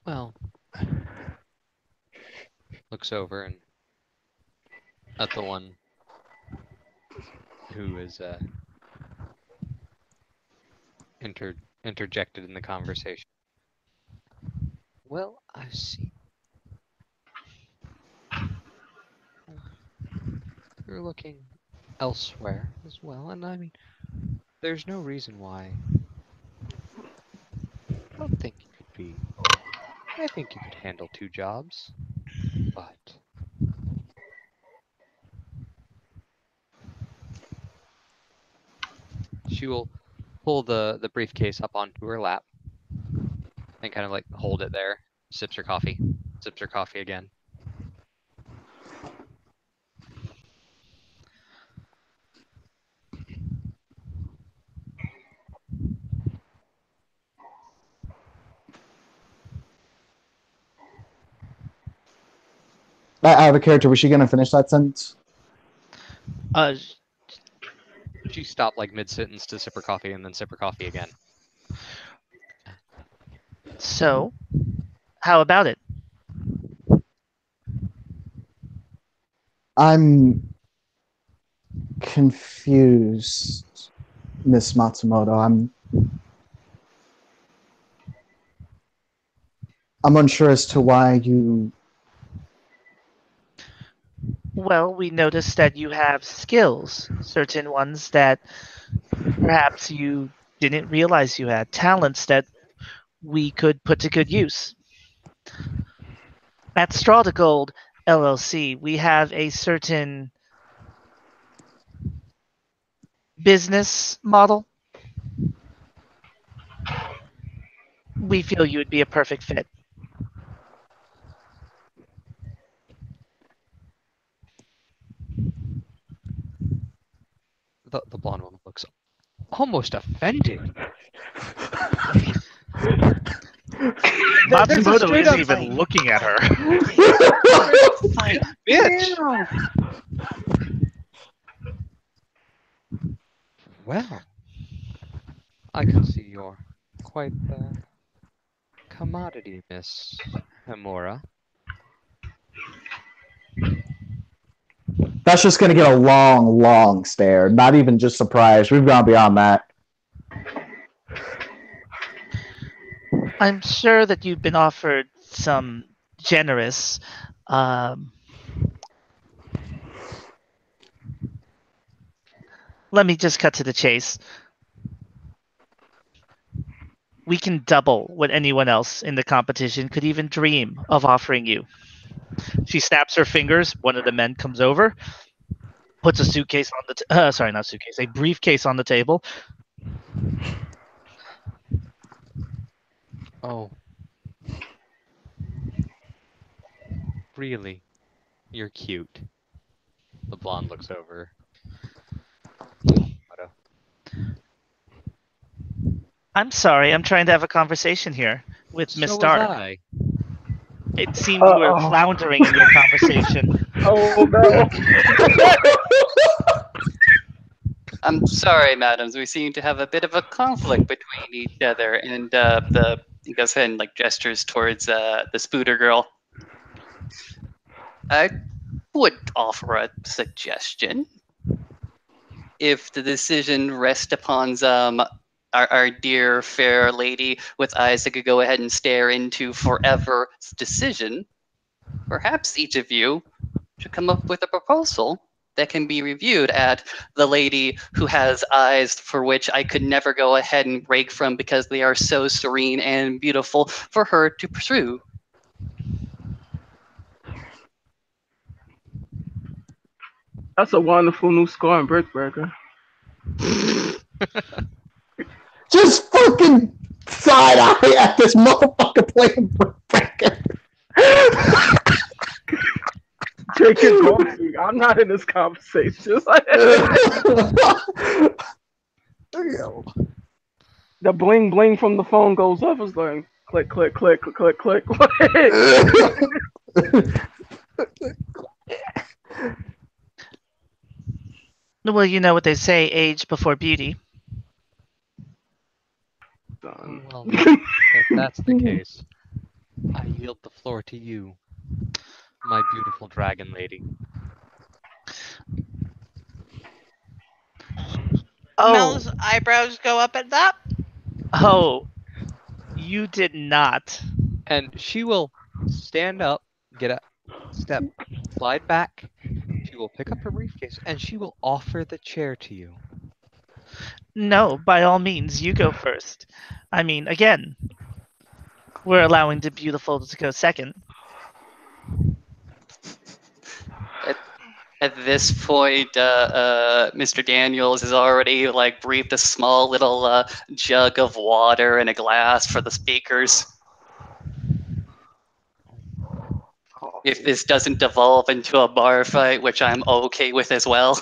Well, looks over and at the one who is interjected in the conversation. Well, I see. You're looking elsewhere as well, and I mean, there's no reason why. I don't think you could be. I think you could handle two jobs, but she will pull the briefcase up onto her lap and kind of like hold it there. Sips her coffee again. Out of character, was she going to finish that sentence? Uh, She stopped like mid sentence to sip her coffee and then sip her coffee again. so, how about it? I'm confused, Miss Matsumoto. I'm unsure as to why you. Well, we noticed that you have skills, certain ones that perhaps you didn't realize you had, talents that we could put to good use. At Straw to Gold LLC, we have a certain business model. We feel you would be a perfect fit. The blonde woman looks almost offended. There's a Matsumoto straight isn't up even looking at her. fight, bitch. Well, I can see you're quite the commodity, Miss Hamura. That's just going to get a long, long stare. Not even just surprised. We've gone beyond that. I'm sure that you've been offered some generous let me just cut to the chase. We can double what anyone else in the competition could even dream of offering you. She snaps her fingers. One of the men comes over, puts a suitcase on the sorry, not suitcase, a briefcase on the table. Oh, really? You're cute. The blonde looks over. I'm sorry, I'm trying to have a conversation here with Miss So was Stark. I. It seemed you were floundering in your conversation. Oh no. I'm sorry, madams. We seem to have a bit of a conflict between each other. And he goes ahead and like gestures towards the Spooter girl. I would offer a suggestion. If the decision rests upon our dear fair lady with eyes that could go ahead and stare into forever's decision, perhaps each of you should come up with a proposal that can be reviewed at the lady who has eyes for which I could never go ahead and break from because they are so serene and beautiful for her to pursue. That's a wonderful new score in Brickbreaker. Just fucking side eye at this motherfucker playing Breaker. Take your coffee. I'm not in this conversation. The bling bling from the phone goes up. It's like click, click, click, click, click, click. Well, you know what they say, age before beauty. Oh, well, if that's the case, I yield the floor to you, my beautiful dragon lady. Mel's Oh, eyebrows go up at that. oh, you did not. And she will stand up, get a step, slide back. She will pick up her briefcase and she will offer the chair to you. No, by all means, you go first. I mean, again, we're allowing the beautiful to go second. At this point, Mr. Daniels has already like breathed a small little jug of water and a glass for the speakers. If this doesn't devolve into a bar fight, which I'm okay with as well.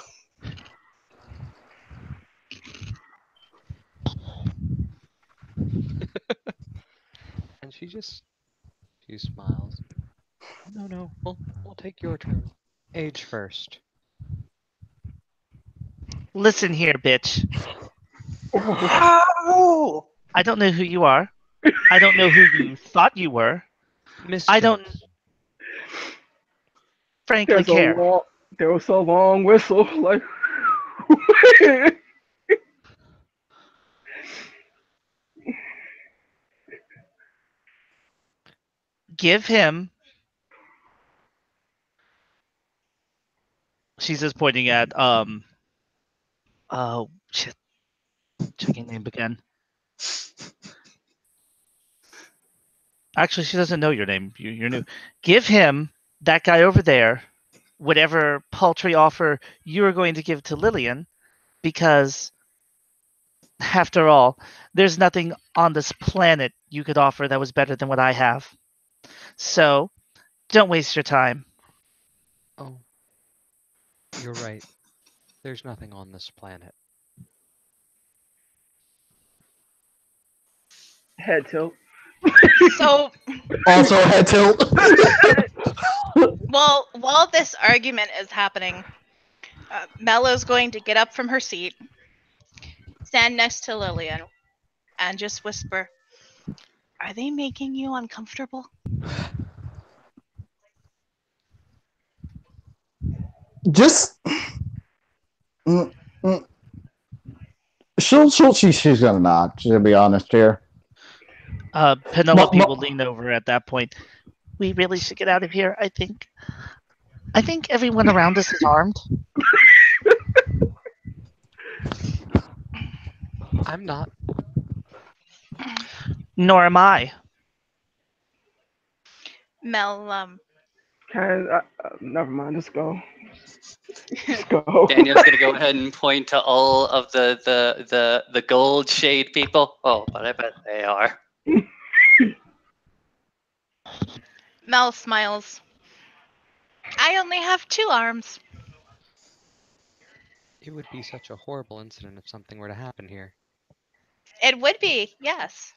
And she smiles. No. We'll take your turn. Age first. Listen here, bitch. Oh, I don't know who you are. I don't know who you thought you were. Miss I don't Jones. frankly care. there was a long whistle, like. Give him. She's just pointing at oh shit. Checking name again. Actually, she doesn't know your name. You're new. Give him that guy over there whatever paltry offer you are going to give to Lillian, because after all, there's nothing on this planet you could offer that was better than what I have. So don't waste your time. Oh, you're right. There's nothing on this planet. Head tilt. So, Also, head tilt. while this argument is happening, Mellow's going to get up from her seat, stand next to Lillian, and just whisper, "Are they making you uncomfortable?" Just. Mm, mm. She's gonna nod, to be honest here. Penelope Mo- will lean over at that point. We really should get out of here, I think. I think everyone around us is armed. I'm not. Nor am I. Mel, Never mind. Just go. Just go. Daniel's gonna go ahead and point to all of the gold shade people. Oh, but I bet they are. Mel smiles. "I only have 2 arms." It would be such a horrible incident if something were to happen here. It would be, yes.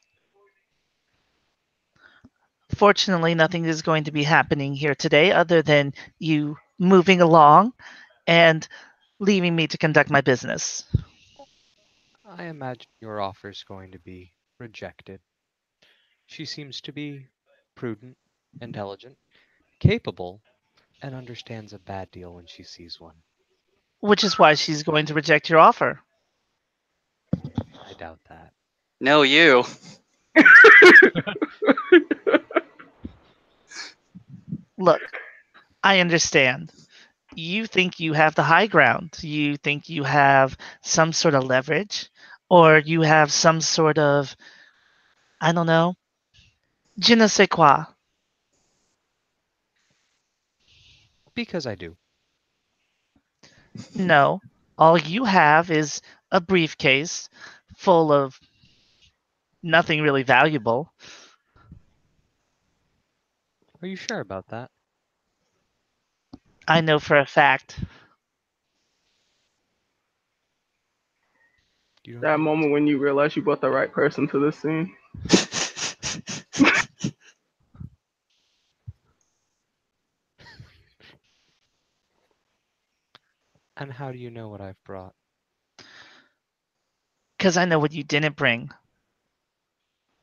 Fortunately, nothing is going to be happening here today other than you moving along and leaving me to conduct my business. I imagine your offer's going to be rejected. She seems to be prudent, intelligent, capable, and understands a bad deal when she sees one. Which is why she's going to reject your offer. I doubt that. No, you. Look, I understand. You think you have the high ground. You think you have some sort of leverage, or you have some sort of, I don't know, je ne sais quoi. Because I do. No, all you have is a briefcase full of nothing really valuable. Are you sure about that? I know for a fact. You don't That think moment when you realize you brought the right person to this scene. And how do you know what I've brought? Because I know what you didn't bring.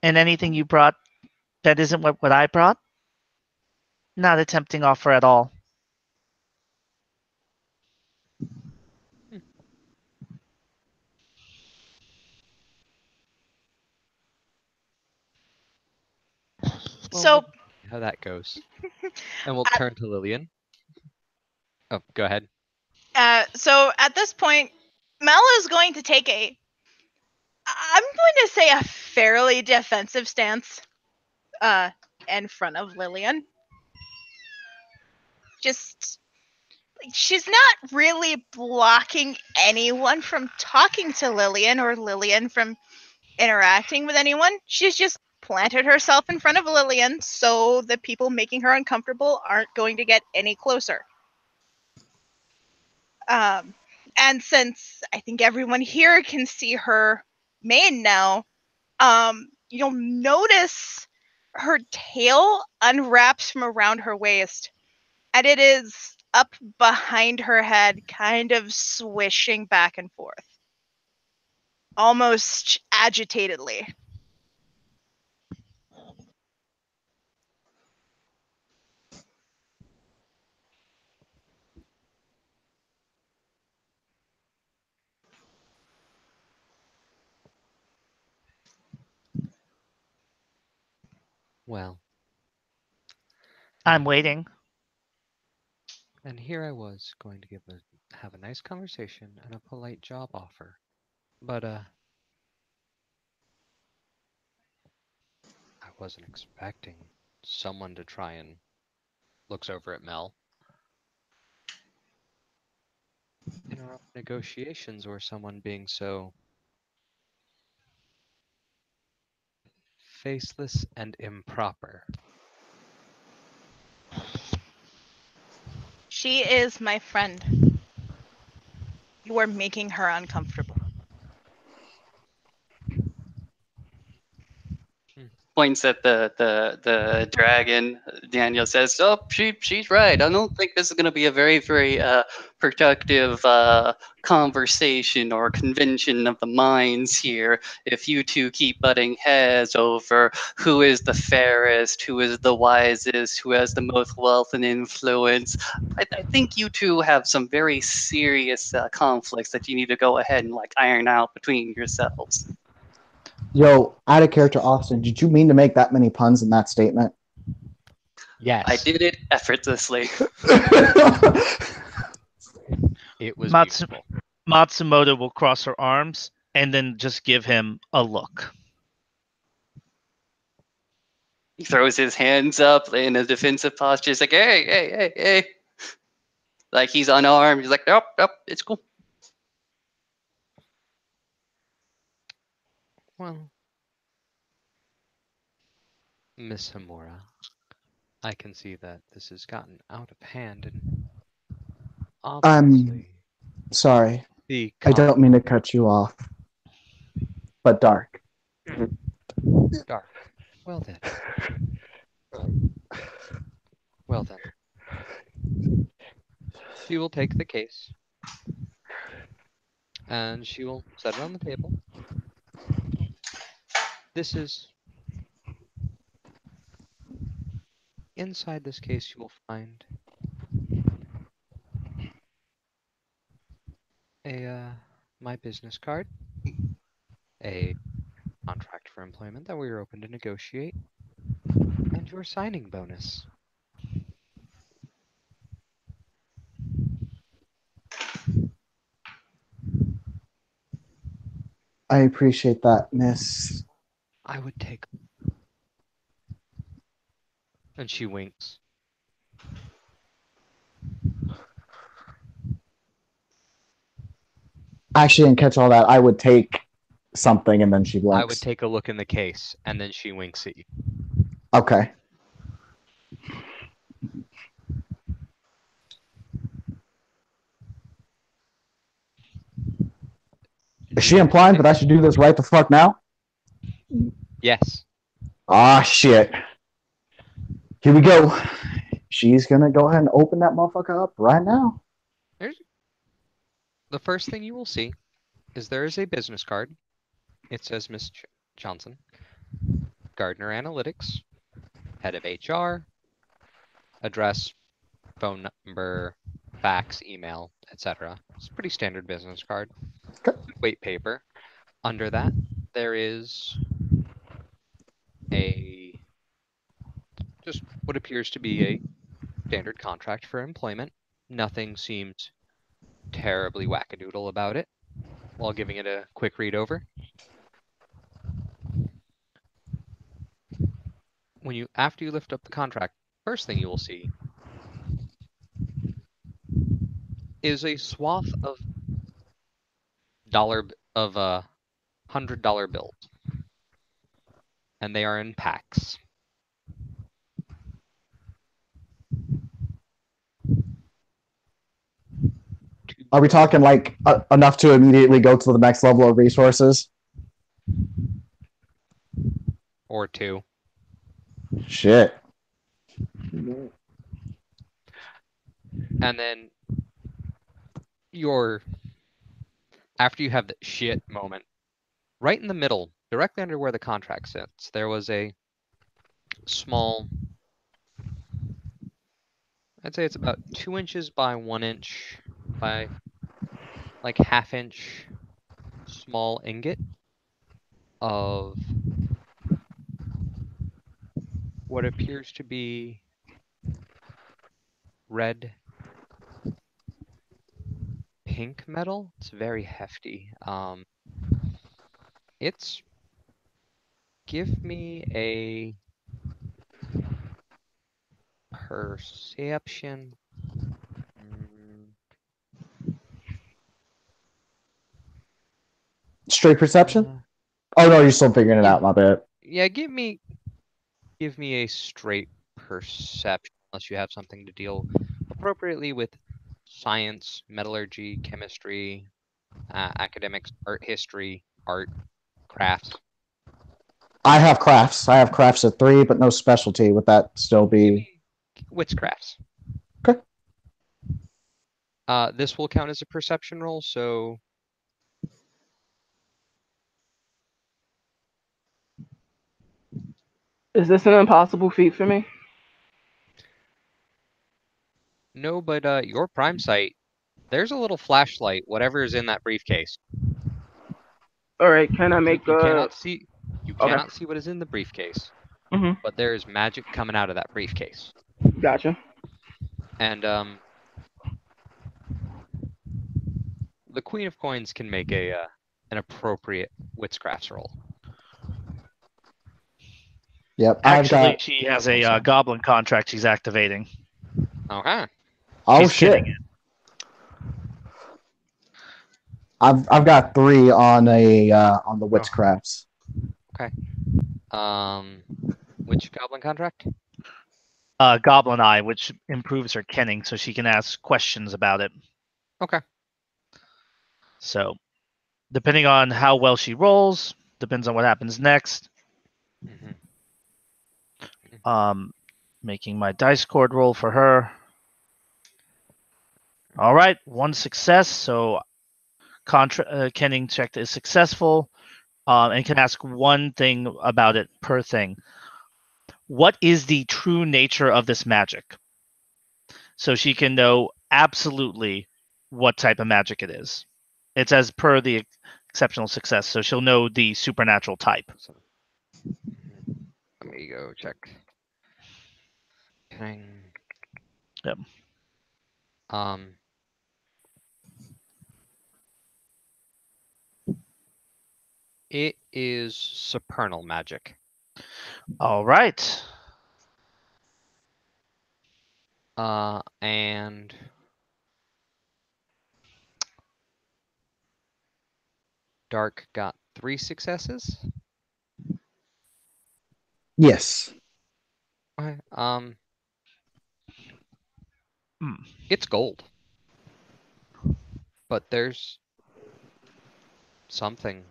And anything you brought that isn't what I brought, not a tempting offer at all. Hmm. Well, So, we'll see how that goes. And we'll at, turn to Lillian. Oh, go ahead. so at this point, Mel is going to take I'm going to say a fairly defensive stance in front of Lillian. Just, she's not really blocking anyone from talking to Lillian or Lillian from interacting with anyone. She's just planted herself in front of Lillian so the people making her uncomfortable aren't going to get any closer. And since I think everyone here can see her mane now, you'll notice her tail unwraps from around her waist, and it is up behind her head, kind of swishing back and forth, almost agitatedly. Well, I'm waiting. and here I was going to have a nice conversation and a polite job offer. But I wasn't expecting someone to try and looks over at Mel. Interrupt negotiations or someone being so faceless and improper. She is my friend. You are making her uncomfortable. Points at the dragon. Daniel says, "Oh, she's right. I don't think this is going to be a very productive conversation or convention of the minds here. If you two keep butting heads over who is the fairest, who is the wisest, who has the most wealth and influence, I think you two have some very serious conflicts that you need to go ahead and like iron out between yourselves." Yo, out of character, Austin, did you mean to make that many puns in that statement? Yes. I did it effortlessly. It was Matsu- beautiful. Matsumoto will cross her arms and then just give him a look. He throws his hands up in a defensive posture. He's like, hey. Like he's unarmed. He's like, nope, it's cool. Well, Miss Hamura, I can see that this has gotten out of hand and obviously Sorry, the I don't mean to cut you off, but Dark. Dark. Well then. Well then. She will take the case and she will set it on the table. This is inside this case you will find my business card, a contract for employment that we are open to negotiate, and your signing bonus. I appreciate that, Miss. I would take. And she winks. I actually didn't catch all that. I would take something, and then she blinks. I would take a look in the case, and then she winks at you. Okay. Is she implying that I should do this right the fuck now? Yes. Ah, shit. Here we go. She's gonna go ahead and open that motherfucker up right now. The first thing you will see is there is a business card. It says Miss Johnson, Gardner Analytics, head of HR, address, phone number, fax, email, etc. It's a pretty standard business card. Okay. Weight paper. Under that, there is just what appears to be a standard contract for employment. Nothing seems terribly wackadoodle about it. While giving it a quick read over. After you lift up the contract, first thing you will see is a swath of $100 bills, and they are in packs. Are we talking like enough to immediately go to the next level of resources? Or two. Shit. And then after you have the shit moment, right in the middle, directly under where the contract sits, there was a small, I'd say it's about 2 inches by 1 inch by like half-inch small ingot of what appears to be red pink metal. It's very hefty. It's give me a perception. Straight perception? Uh, Oh no, you're still figuring it yeah. out, my bad. Yeah, give me a straight perception unless you have something to deal appropriately with science, metallurgy, chemistry, academics, art history, art, crafts. I have crafts. I have crafts at 3, but no specialty. Would that still be Witchcrafts. okay? This will count as a perception roll, so Is this an impossible feat for me? no, but your prime site, there's a little flashlight, whatever is in that briefcase. All right, can I make You a? cannot see Okay. what is in the briefcase, Mhm. but there is magic coming out of that briefcase. Gotcha. And the Queen of Coins can make an appropriate witchcrafts roll. Yep. Actually, she has a sorry. goblin contract she's activating. Okay. Oh She's shit. kidding it. I've got 3 on the witchcrafts. Which goblin contract? Goblin Eye, which improves her kenning, so she can ask questions about it. Okay. So, depending on how well she rolls, depends on what happens next. Mm-hmm. Making my dice cord roll for her. All right, 1 success, so kenning check is successful, and can ask one thing about it per thing. What is the true nature of this magic? So she can know absolutely what type of magic it is. It's as per the exceptional success, so she'll know the supernatural type. Let me go check. Yep. It is supernal magic. All right. And Dark got 3 successes. Yes. Okay. Hmm. It's gold, but there's something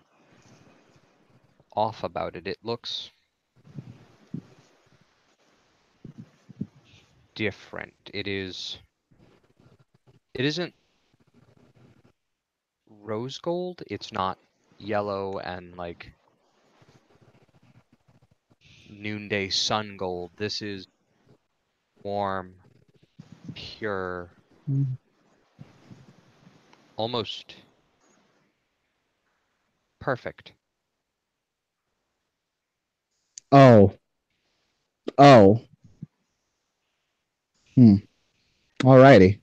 off about it. It looks different. It isn't rose gold. It's not yellow and like noonday sun gold. This is warm, pure, almost perfect. Oh. Alrighty.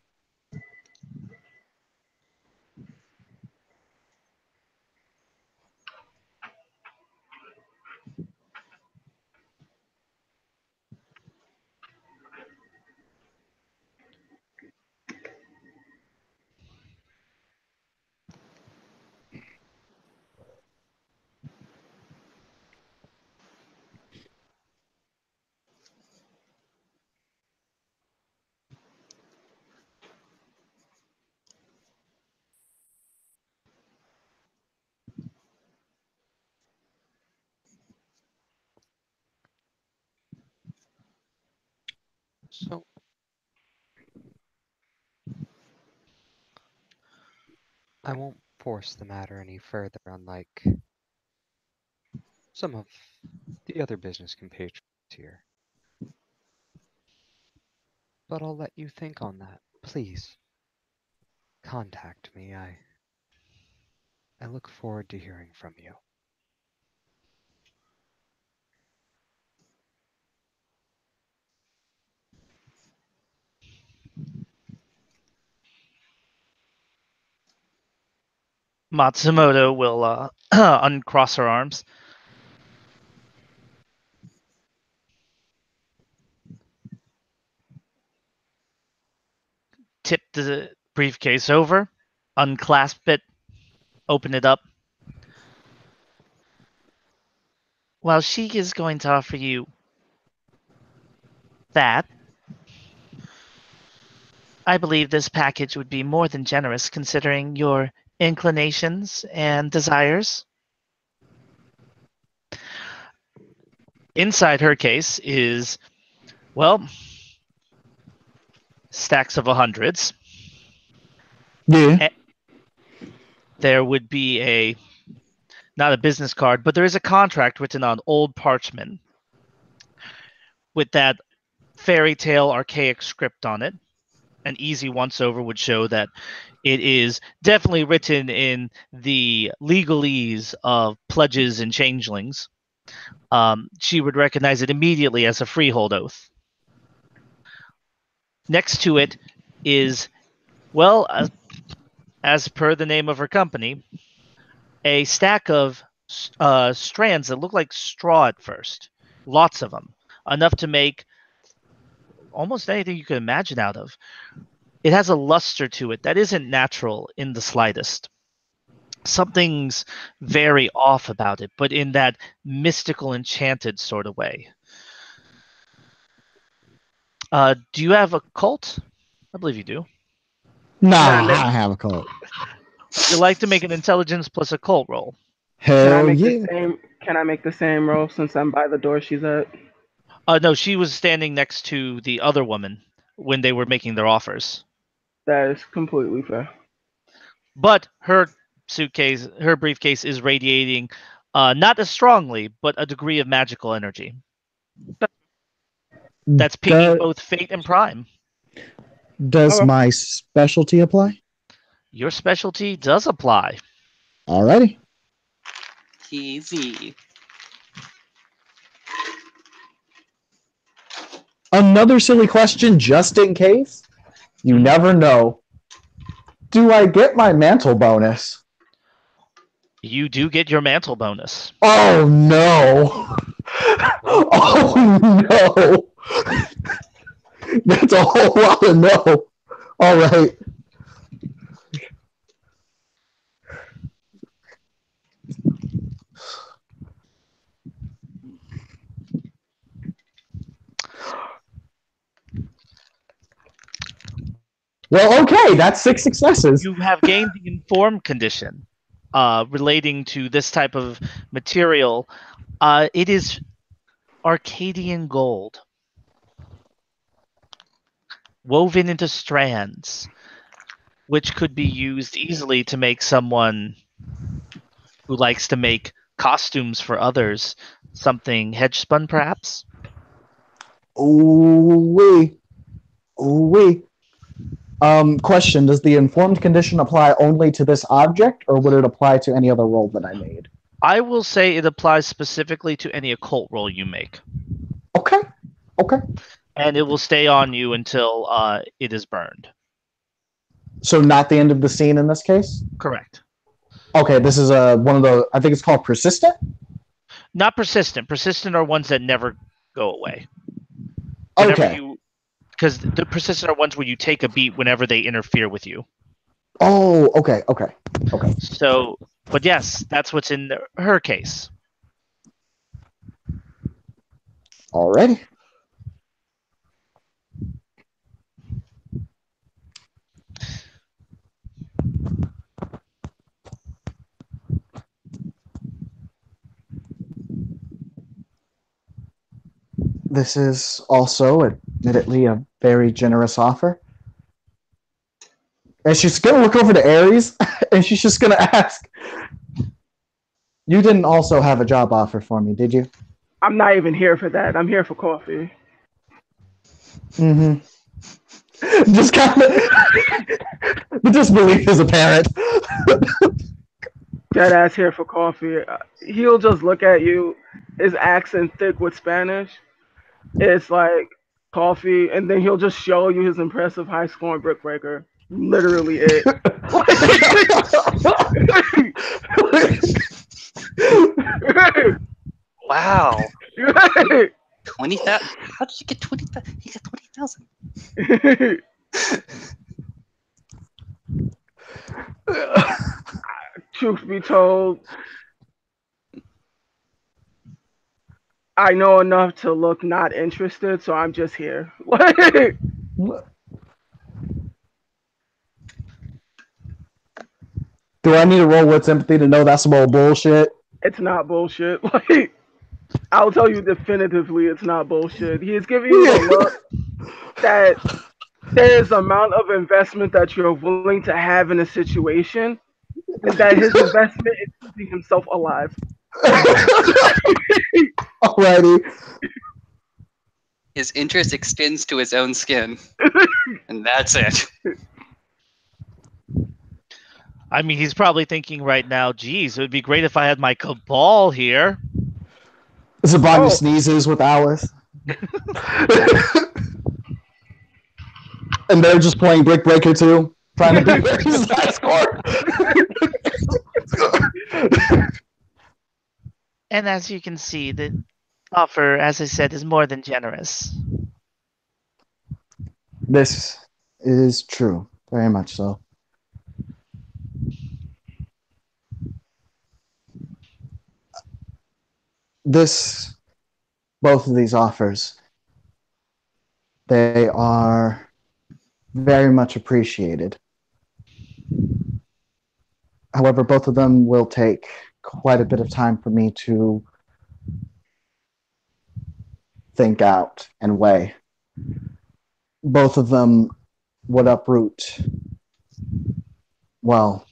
So, I won't force the matter any further, unlike some of the other business compatriots here. But I'll let you think on that. Please, contact me. I look forward to hearing from you. Matsumoto will uncross her arms. Tip the briefcase over, unclasp it, open it up. While she is going to offer you that, I believe this package would be more than generous considering your inclinations and desires. Inside her case is, well, stacks of 100s. Yeah. There would be not a business card, but there is a contract written on old parchment with that fairy tale archaic script on it. An easy once over would show that it is definitely written in the legalese of pledges and changelings. She would recognize it immediately as a freehold oath. Next to it is, well, as per the name of her company, a stack of strands that look like straw at first. Lots of them. Enough to make almost anything you could imagine out of. It has a luster to it that isn't natural in the slightest. Something's very off about it, but in that mystical, enchanted sort of way. Do you have a cult? I believe you do. Nah, Can I make- I have a cult. You like to make an intelligence plus a cult roll. Can I Hell make yeah. the same? Can I make the same roll since I'm by the door she's at? No, she was standing next to the other woman when they were making their offers. That is completely fair. But her briefcase is radiating not as strongly, but a degree of magical energy. That's pinging Do- both Fate and Prime. does Okay. my specialty apply? Your specialty does apply. Alrighty. Easy. Another silly question just in case. You Mhm. never know. Do I get my mantle bonus? You do get your mantle bonus. Oh no. Oh no. That's a whole lot of no. All right. Well, okay, that's 6 successes. You have gained the informed condition relating to this type of material. It is Arcadian gold, woven into strands, which could be used easily to make someone who likes to make costumes for others something hedge spun, perhaps. Ooh wee. Ooh wee. Question: does the informed condition apply only to this object, or would it apply to any other roll that I made? I will say it applies specifically to any occult roll you make, Okay. Okay. and it will stay on you until it is burned. So not the end of the scene in this case. Correct. Okay, this is one of the. I think it's called persistent. Not persistent. Persistent are ones that never go away. Whenever Okay. because the persistent are ones where you take a beat whenever they interfere with you. Oh, okay, okay, okay. So, but yes, that's what's in her case. Alrighty. This is also admittedly a very generous offer. And she's going to look over to Aries, and she's just going to ask, you didn't also have a job offer for me, did you? I'm not even here for that. I'm here for coffee. Mm-hmm. Just kind of... the disbelief is apparent. Dead ass here for coffee. He'll just look at you, his accent thick with Spanish. It's like coffee, and then he'll just show you his impressive high scoring brick breaker. Literally it. Wow. 20,000. How did you get 20,000? He got 20,000. Truth be told, I know enough to look not interested, so I'm just here. Do I need to roll with sympathy to know that's some old bullshit? It's not bullshit. Like, I'll tell you definitively, it's not bullshit. He is giving you the look that there's amount of investment that you're willing to have in a situation, and that his investment is keeping himself alive. Alrighty. His interest extends to his own skin. And that's it. I mean, he's probably thinking right now, geez, it would be great if I had my cabal here. Zabanya sneezes with Alice. And they're just playing Brick Breaker 2, trying to beat Ricky's high score. And as you can see, the offer, as I said, is more than generous. This is true, very much so. Both of these offers, they are very much appreciated. However, both of them will take quite a bit of time for me to think out and weigh. Both of them would uproot, well,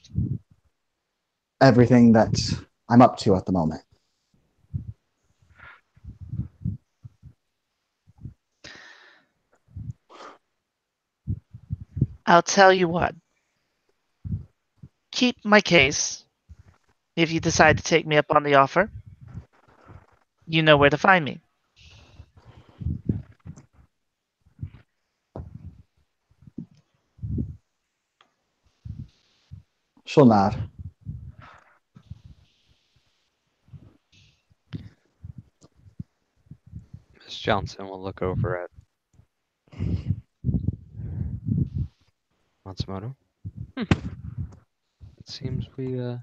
everything that I'm up to at the moment. I'll tell you what. Keep my case. If you decide to take me up on the offer, you know where to find me. She'll nod. Miss Johnson will look over at Matsumoto. It seems we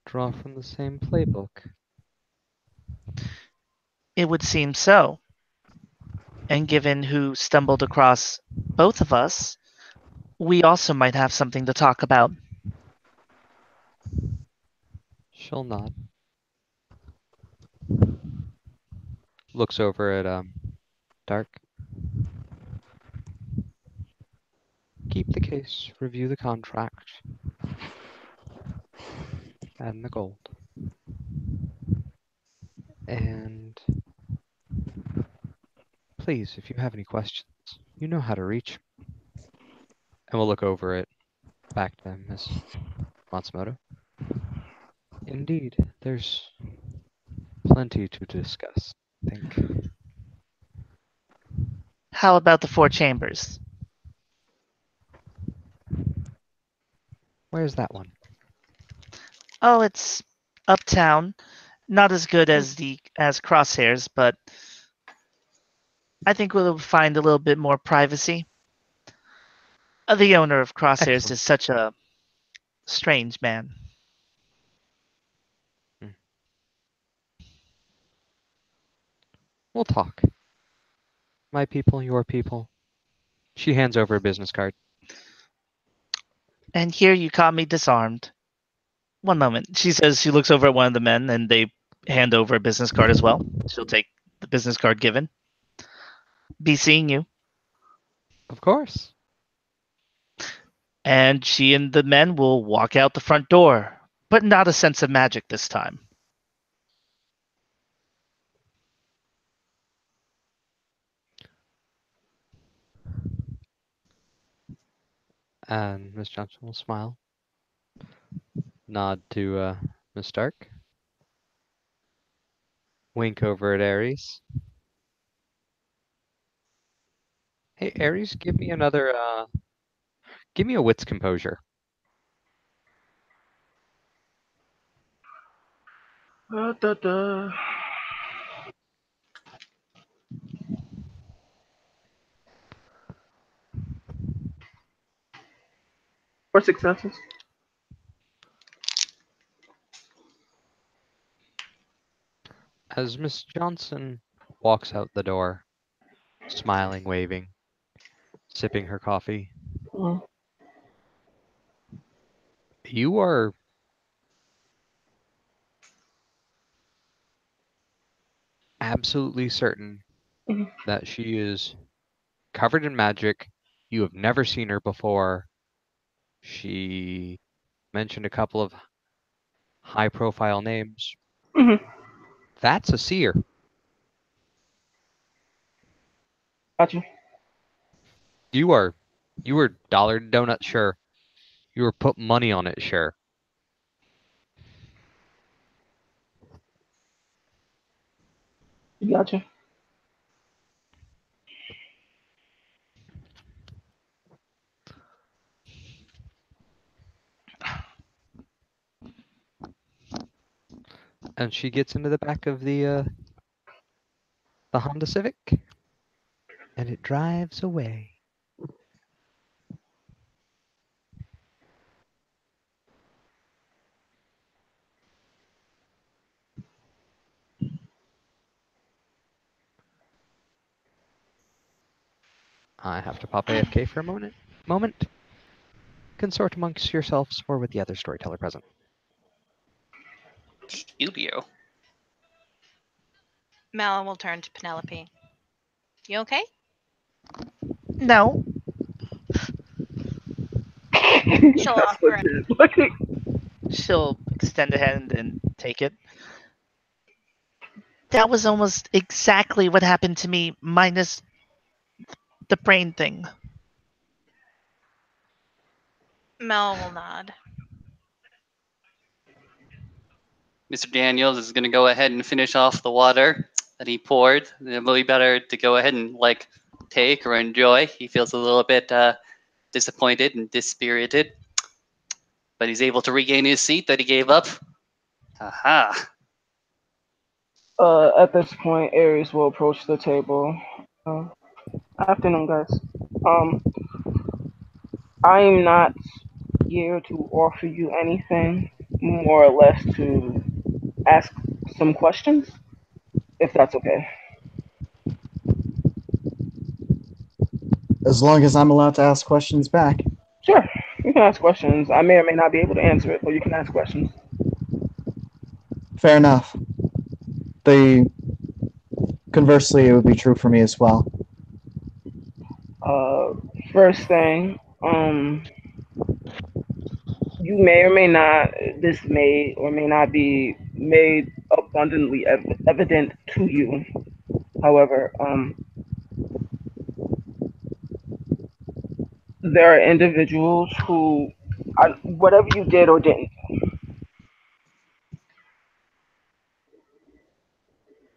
draw from the same playbook. It would seem so. And given who stumbled across both of us, we also might have something to talk about. She'll nod. Looks over at Dark. Keep the case, review the contract, and the gold. And please, if you have any questions, you know how to reach. And we'll look over it back to Miss Matsumoto. Indeed, there's plenty to discuss, I think. How about the Four Chambers? Where's that one? Oh, it's uptown. Not as good as Crosshairs, but I think we'll find a little bit more privacy. The owner of Crosshairs Excellent. is such a strange man. We'll talk. My people, your people. She hands over a business card. And here you caught me disarmed. One moment. She says she looks over at one of the men and they hand over a business card as well. She'll take the business card given. Be seeing you. Of course. And she and the men will walk out the front door, but not a sense of magic this time. And Miss Johnson will smile, nod to Miss Stark, wink over at Ares. Hey, Ares, give me give me a wits composure. Da. For successes. As Miss Johnson walks out the door, smiling, waving, sipping her coffee, Mm. you are absolutely certain Mhm. that she is covered in magic. You have never seen her before. She mentioned a couple of high profile names. Mhm. That's a seer. Gotcha. You were dollar donut sure. You were put money on it sure. Gotcha. And she gets into the back of the Honda Civic and it drives away. I have to pop AFK for a moment. Consort amongst yourselves or with the other storyteller present. Studio. Malin will turn to Penelope. You okay? No, She'll That's offer. legit. Like, she'll extend a hand and take it. That was almost exactly what happened to me, minus the brain thing. Mel will nod. Mr. Daniels is going to go ahead and finish off the water that he poured. It will be better to go ahead and take or enjoy. He feels a little bit disappointed and dispirited, but he's able to regain his seat that he gave up. Aha! at this point, Ares will approach the table. Uh, Afternoon, guys. Um, I'm not here to offer you anything, more or less to ask some questions, if that's okay. As long as I'm allowed to ask questions back. Sure, you can ask questions. I may or may not be able to answer it, but you can ask questions. Fair enough. The conversely, it would be true for me as well. Uh, First thing, you may or may not, this may or may not be made abundantly evident to you. However, there are individuals who, whatever you did or didn't,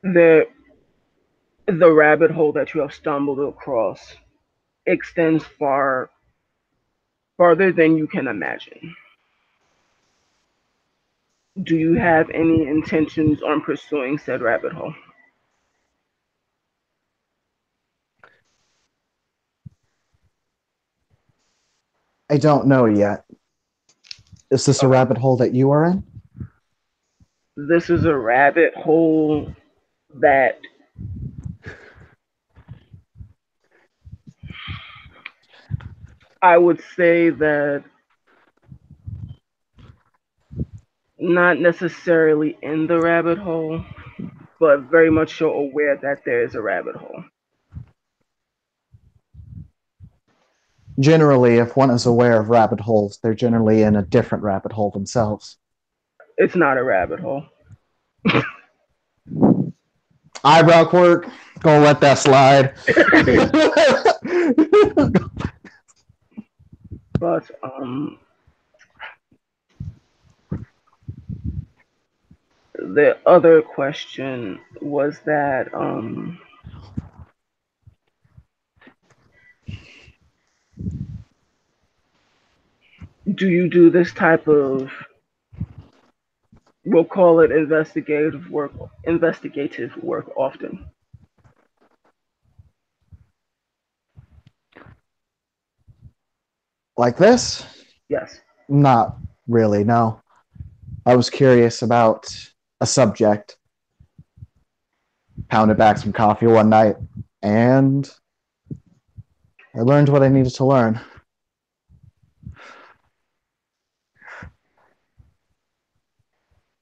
the the rabbit hole that you have stumbled across extends farther than you can imagine. Do you have any intentions on pursuing said rabbit hole? I don't know yet. Is this a rabbit hole that you are in? This is a rabbit hole that I would say that not necessarily in the rabbit hole, but very much so aware that there is a rabbit hole. Generally, if one is aware of rabbit holes, they're generally in a different rabbit hole themselves. It's not a rabbit hole. Eyebrow quirk, gonna let that slide. But the other question was that do you do this type of, we'll call it investigative work often? Like this? Yes. Not really, no. I was curious about a subject, pounded back some coffee one night, and I learned what I needed to learn.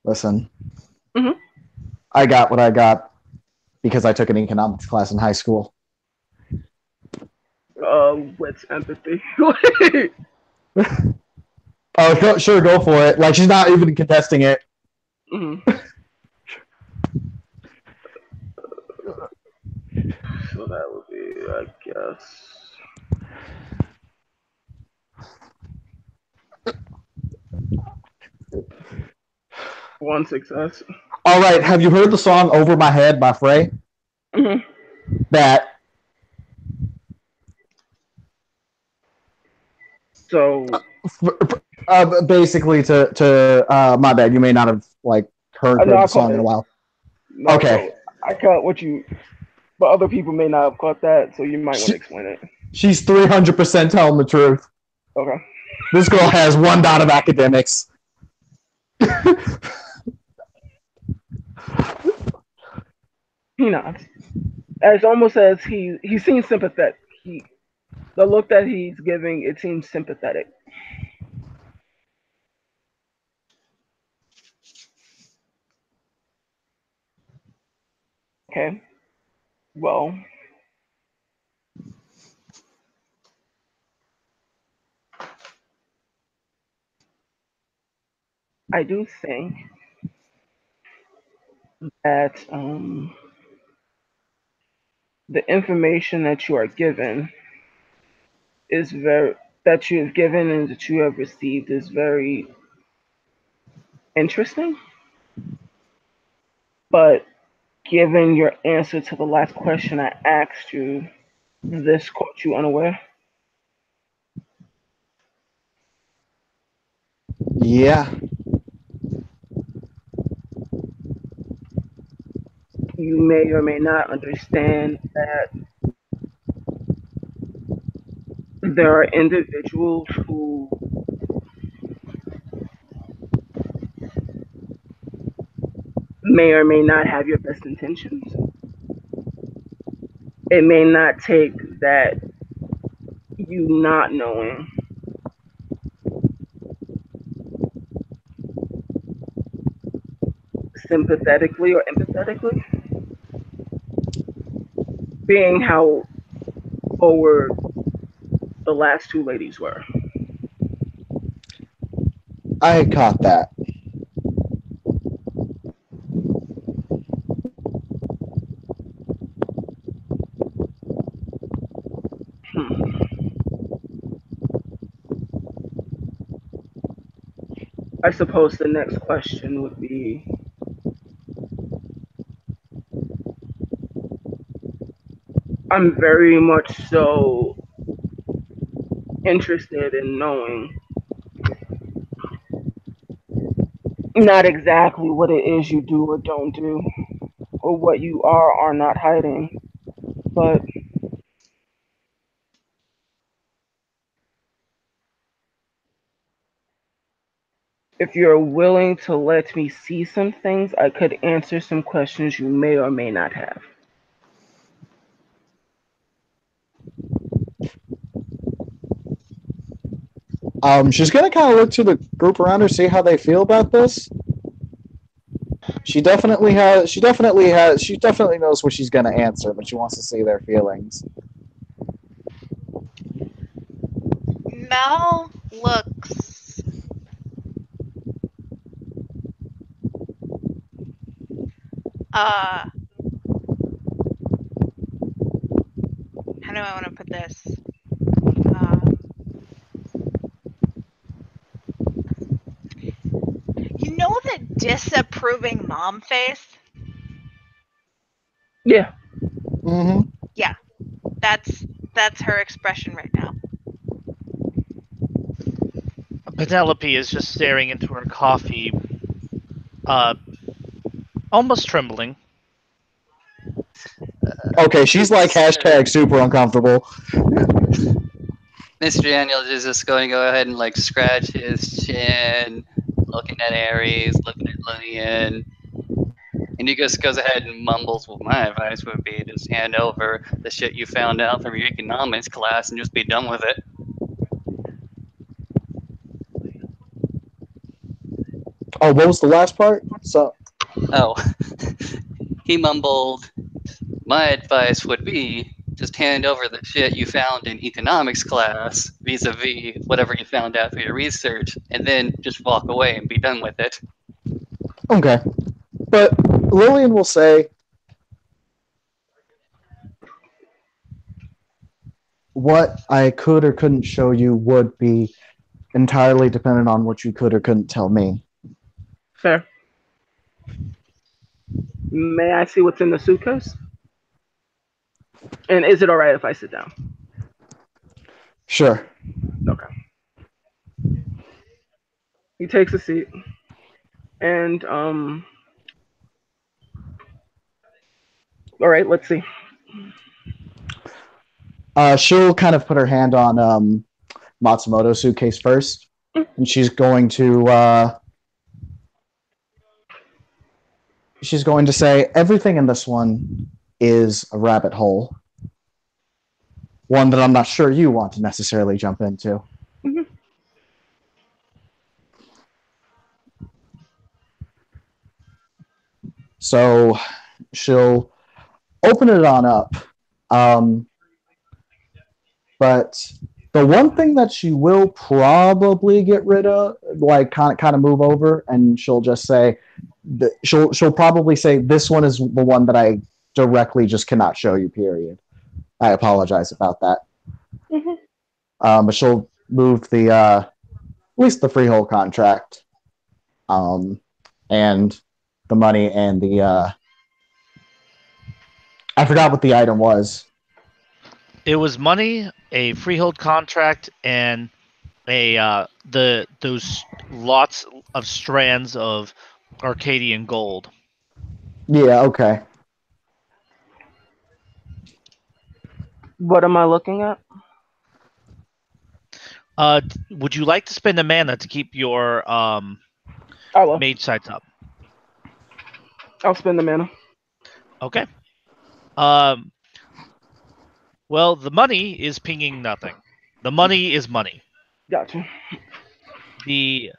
Listen, Mhm. I got what I got because I took an economics class in high school. With empathy. Oh, sure, go for it. Like, she's not even contesting it. Mhm. So that would be, I guess, one success. All right, have you heard the song Over My Head by Frey? Mhm. That. So Basically, my bad, you may not have like heard no, the I caught song in a it. while. No, Okay. so I caught what you, but other people may not have caught that, so you might want to explain it. She's 300% telling the truth. Okay. This girl has 1 dot of academics. He nods. It's almost as he seems sympathetic. The look that he's giving, it seems sympathetic. Okay. Well, I do think that the information that you are given is very that you have given and that you have received is very interesting. But given your answer to the last question I asked you, this caught you unaware. Yeah. You may or may not understand that there are individuals who may or may not have your best intentions. It may not take that you not knowing sympathetically or empathetically, being how forward the last two ladies were. I caught that. Hmm. I suppose the next question would be, I'm very much so interested in knowing not exactly what it is you do or don't do, or what you are not hiding, but if you're willing to let me see some things, I could answer some questions you may or may not have. She's gonna kind of look to the group around her, see how they feel about this. She definitely has. She definitely has. She definitely knows what she's gonna answer, but she wants to see their feelings. Mel looks how do I want to put this? You know the disapproving mom face? Yeah. Mm-hmm. Yeah. That's her expression right now. Penelope is just staring into her coffee, almost trembling. Okay, she's like hashtag super uncomfortable. Mr. Daniels is just going to go ahead and like scratch his chin, looking at Aries, looking at Lillian. And he just goes ahead and mumbles, well, my advice would be just hand over the shit you found out from your economics class and just be done with it. Oh, what was the last part? So, Oh, he mumbled, my advice would be just hand over the shit you found in economics class vis-a-vis whatever you found out for your research, and then just walk away and be done with it. okay. But Lillian will say, what I could or couldn't show you would be entirely dependent on what you could or couldn't tell me. Fair. May I see what's in the suitcase? And is it all right if I sit down? Sure. Okay. He takes a seat, and all right, let's see. She'll kind of put her hand on Matsumoto's suitcase first, and she's going to say everything in this one is a rabbit hole, one that I'm not sure you want to necessarily jump into. Mm-hmm. So she'll open it on up. But the one thing that she will probably get rid of, like kind of move over, and she'll just say, she'll probably say, this one is the one that I directly just cannot show you. Period. I apologize about that. Mm-hmm. But she'll move the at least the freehold contract, and the money and the I forgot what the item was. It was money, a freehold contract, and those lots of strands of Arcadian gold. Yeah. Okay. What am I looking at? Would you like to spend a mana to keep your I will. mage sights up? I'll spend the mana. Okay. Well, the money is pinging nothing. The money is money. Gotcha. The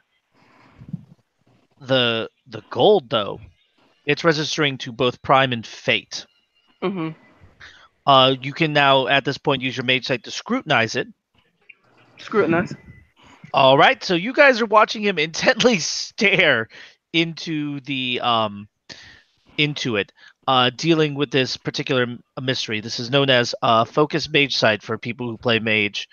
gold, though, it's registering to both Prime and Fate. Mm-hmm. You can now, at this point, use your mage sight to scrutinize it. Scrutinize. All right, so you guys are watching him intently stare into the into it, dealing with this particular mystery. This is known as focus mage sight for people who play mage.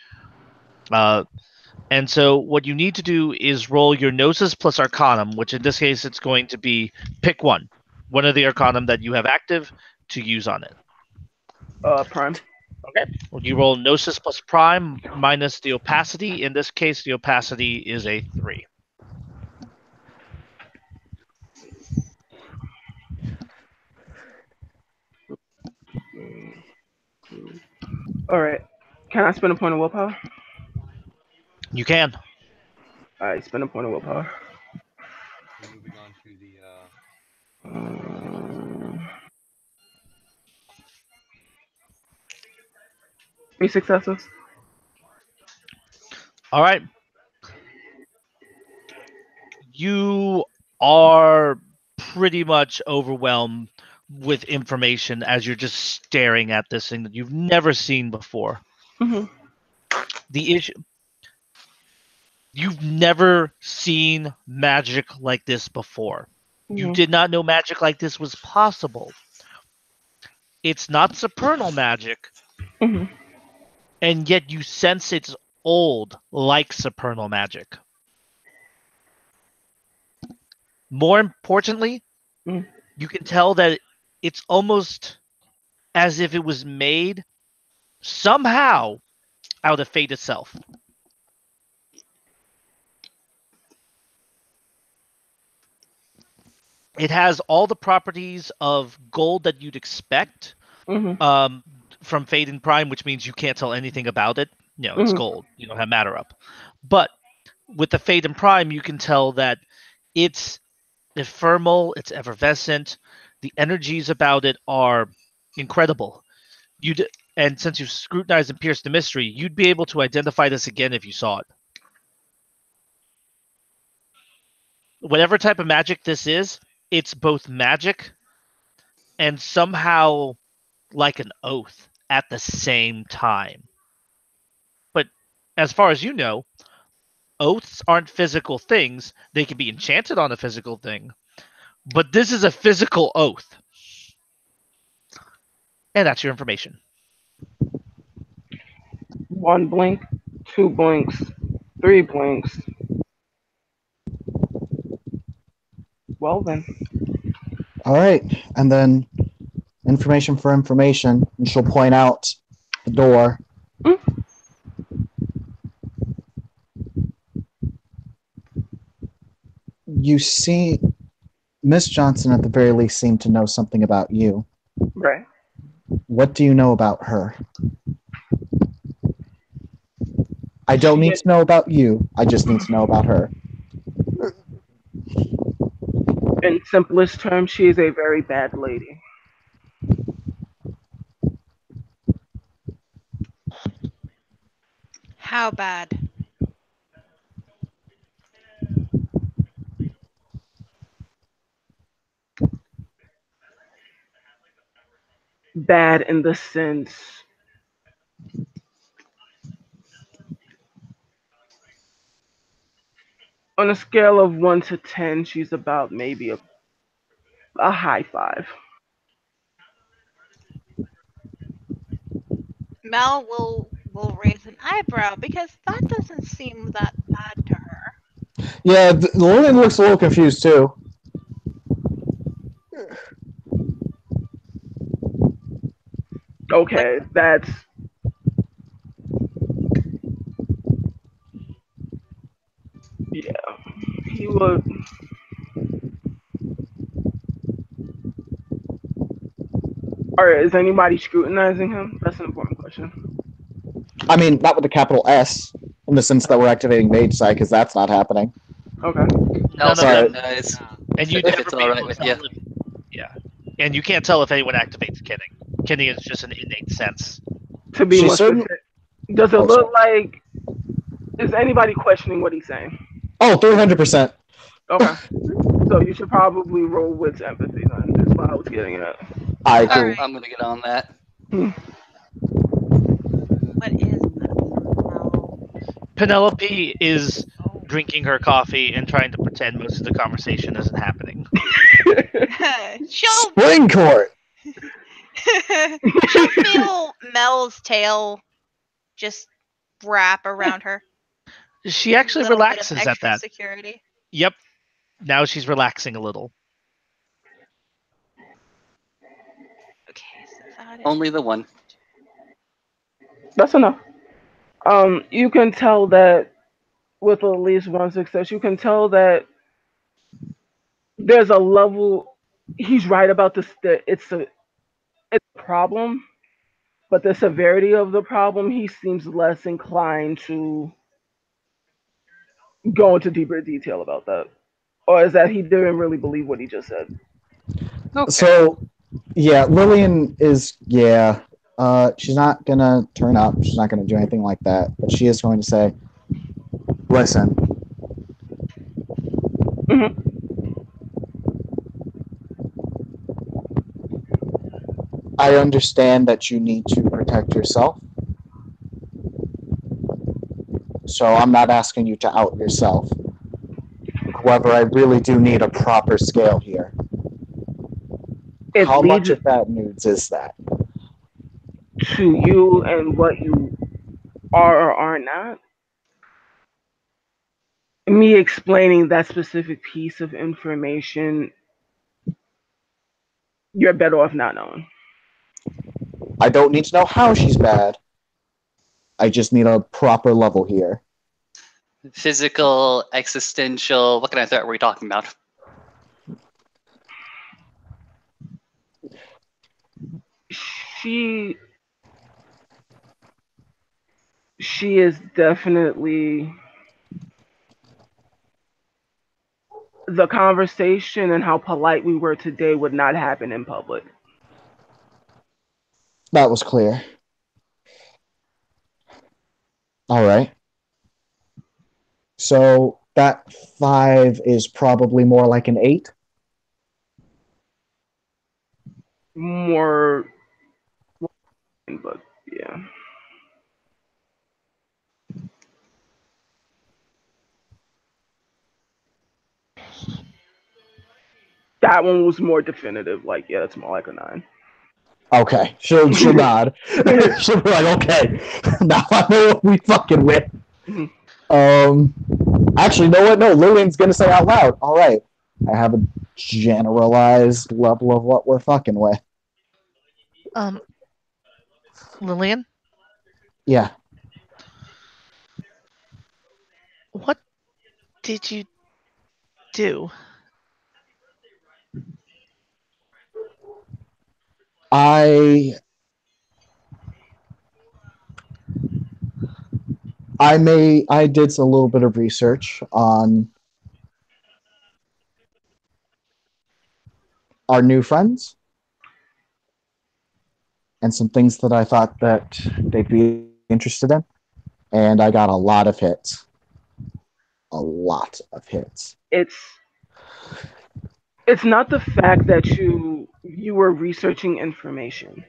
And so what you need to do is roll your Gnosis plus Arcanum, which in this case it's going to be pick one of the Arcanum that you have active to use on it. Prime. Okay. Well, you roll Gnosis plus Prime minus the opacity. In this case, the opacity is a 3. All right. Can I spend a point of willpower? You can. All right, spend a point of willpower. Moving on to the 3 successes. All right. You are pretty much overwhelmed with information as you're just staring at this thing that you've never seen before. Mm-hmm. The issue You've never seen magic like this before. You Mhm. did not know magic like this was possible. It's not supernal magic, Mhm. and yet you sense it's old, like supernal magic. More importantly, Mhm. you can tell that it's almost as if it was made somehow out of fate itself. It has all the properties of gold that you'd expect Mhm. um, from Fade and Prime, which means you can't tell anything about it. It's Mhm. gold. You don't have matter up. But with the Fade and Prime, you can tell that it's ephemeral, it's effervescent. The energies about it are incredible. You'd and since you've scrutinized and pierced the mystery, you'd be able to identify this again if you saw it. Whatever type of magic this is, it's both magic and somehow like an oath at the same time. But as far as you know, oaths aren't physical things. They can be enchanted on a physical thing, but this is a physical oath. And that's your information. One blink, two blinks, three blinks. Well then. All right, and then information for information, and she'll point out the door. Mm. You see, Miss Johnson at the very least seemed to know something about you. Right. What do you know about her? I don't She need to know about you. I just need to know about her. In simplest terms, she is a very bad lady. How bad? Bad in the sense, on a scale of 1 to 10, she's about maybe a high 5. Mel will raise an eyebrow because that doesn't seem that bad to her. Yeah, Lillian looks a little confused too. Okay, that's. Yeah. He would. Alright, is anybody scrutinizing him? That's an important question. I mean, not with the capital S, in the sense that we're activating Mage Side, because that's not happening. Okay. I'll None of them, scrutinize and you'd if never it's be all right able to with tell you. yeah. And you can't tell if anyone activates kinning. Kinning is just an innate sense. To be She's more certain. specific, does it Oh, look sorry. like. Is anybody questioning what he's saying? Oh, 300%. Okay. So you should probably roll with empathy then, is what I was getting at. I All cool. right. I'm gonna get on that. What is that from Mel? Penelope is Oh. drinking her coffee and trying to pretend most of the conversation isn't happening. she'll Spring Court! she'll feel Mel's tail just wrap around her. She actually Little bit of relaxes at extra that. security. Yep. Now she's relaxing a little. Okay, so that is Only the one. That's enough. You can tell that with at least one success, you can tell that there's a level. He's right about this. That it's a problem, but the severity of the problem, he seems less inclined to go into deeper detail about that. Or is that he didn't really believe what he just said? Okay. So, yeah, Lillian is, yeah. She's not gonna turn up. She's not gonna do anything like that. But she is going to say, listen, Hmm. I understand that you need to protect yourself. so I'm not asking you to out yourself. However, I really do need a proper scale here. It How leads much of that nudes is that? to you and what you are or are not. Me explaining that specific piece of information, you're better off not knowing. I don't need to know how she's bad. I just need a proper level here. Physical, existential. What kind of threat are we talking about? She she is definitely the conversation and how polite we were today would not happen in public. That was clear. All right. So that 5 is probably more like an 8. More, but yeah. That one was more definitive. Like, yeah, it's more like a 9. Okay, she'll nod. She'll be like, okay, now I know what we fucking with. Actually, you know what? No, Lillian's gonna say out loud. All right, I have a generalized level of what we're fucking with. Lillian, Yeah, what did you do? I I did a little bit of research on our new friends and some things that I thought that they'd be interested in, and I got a lot of hits. A lot of hits. it's it's not the fact that you were researching information.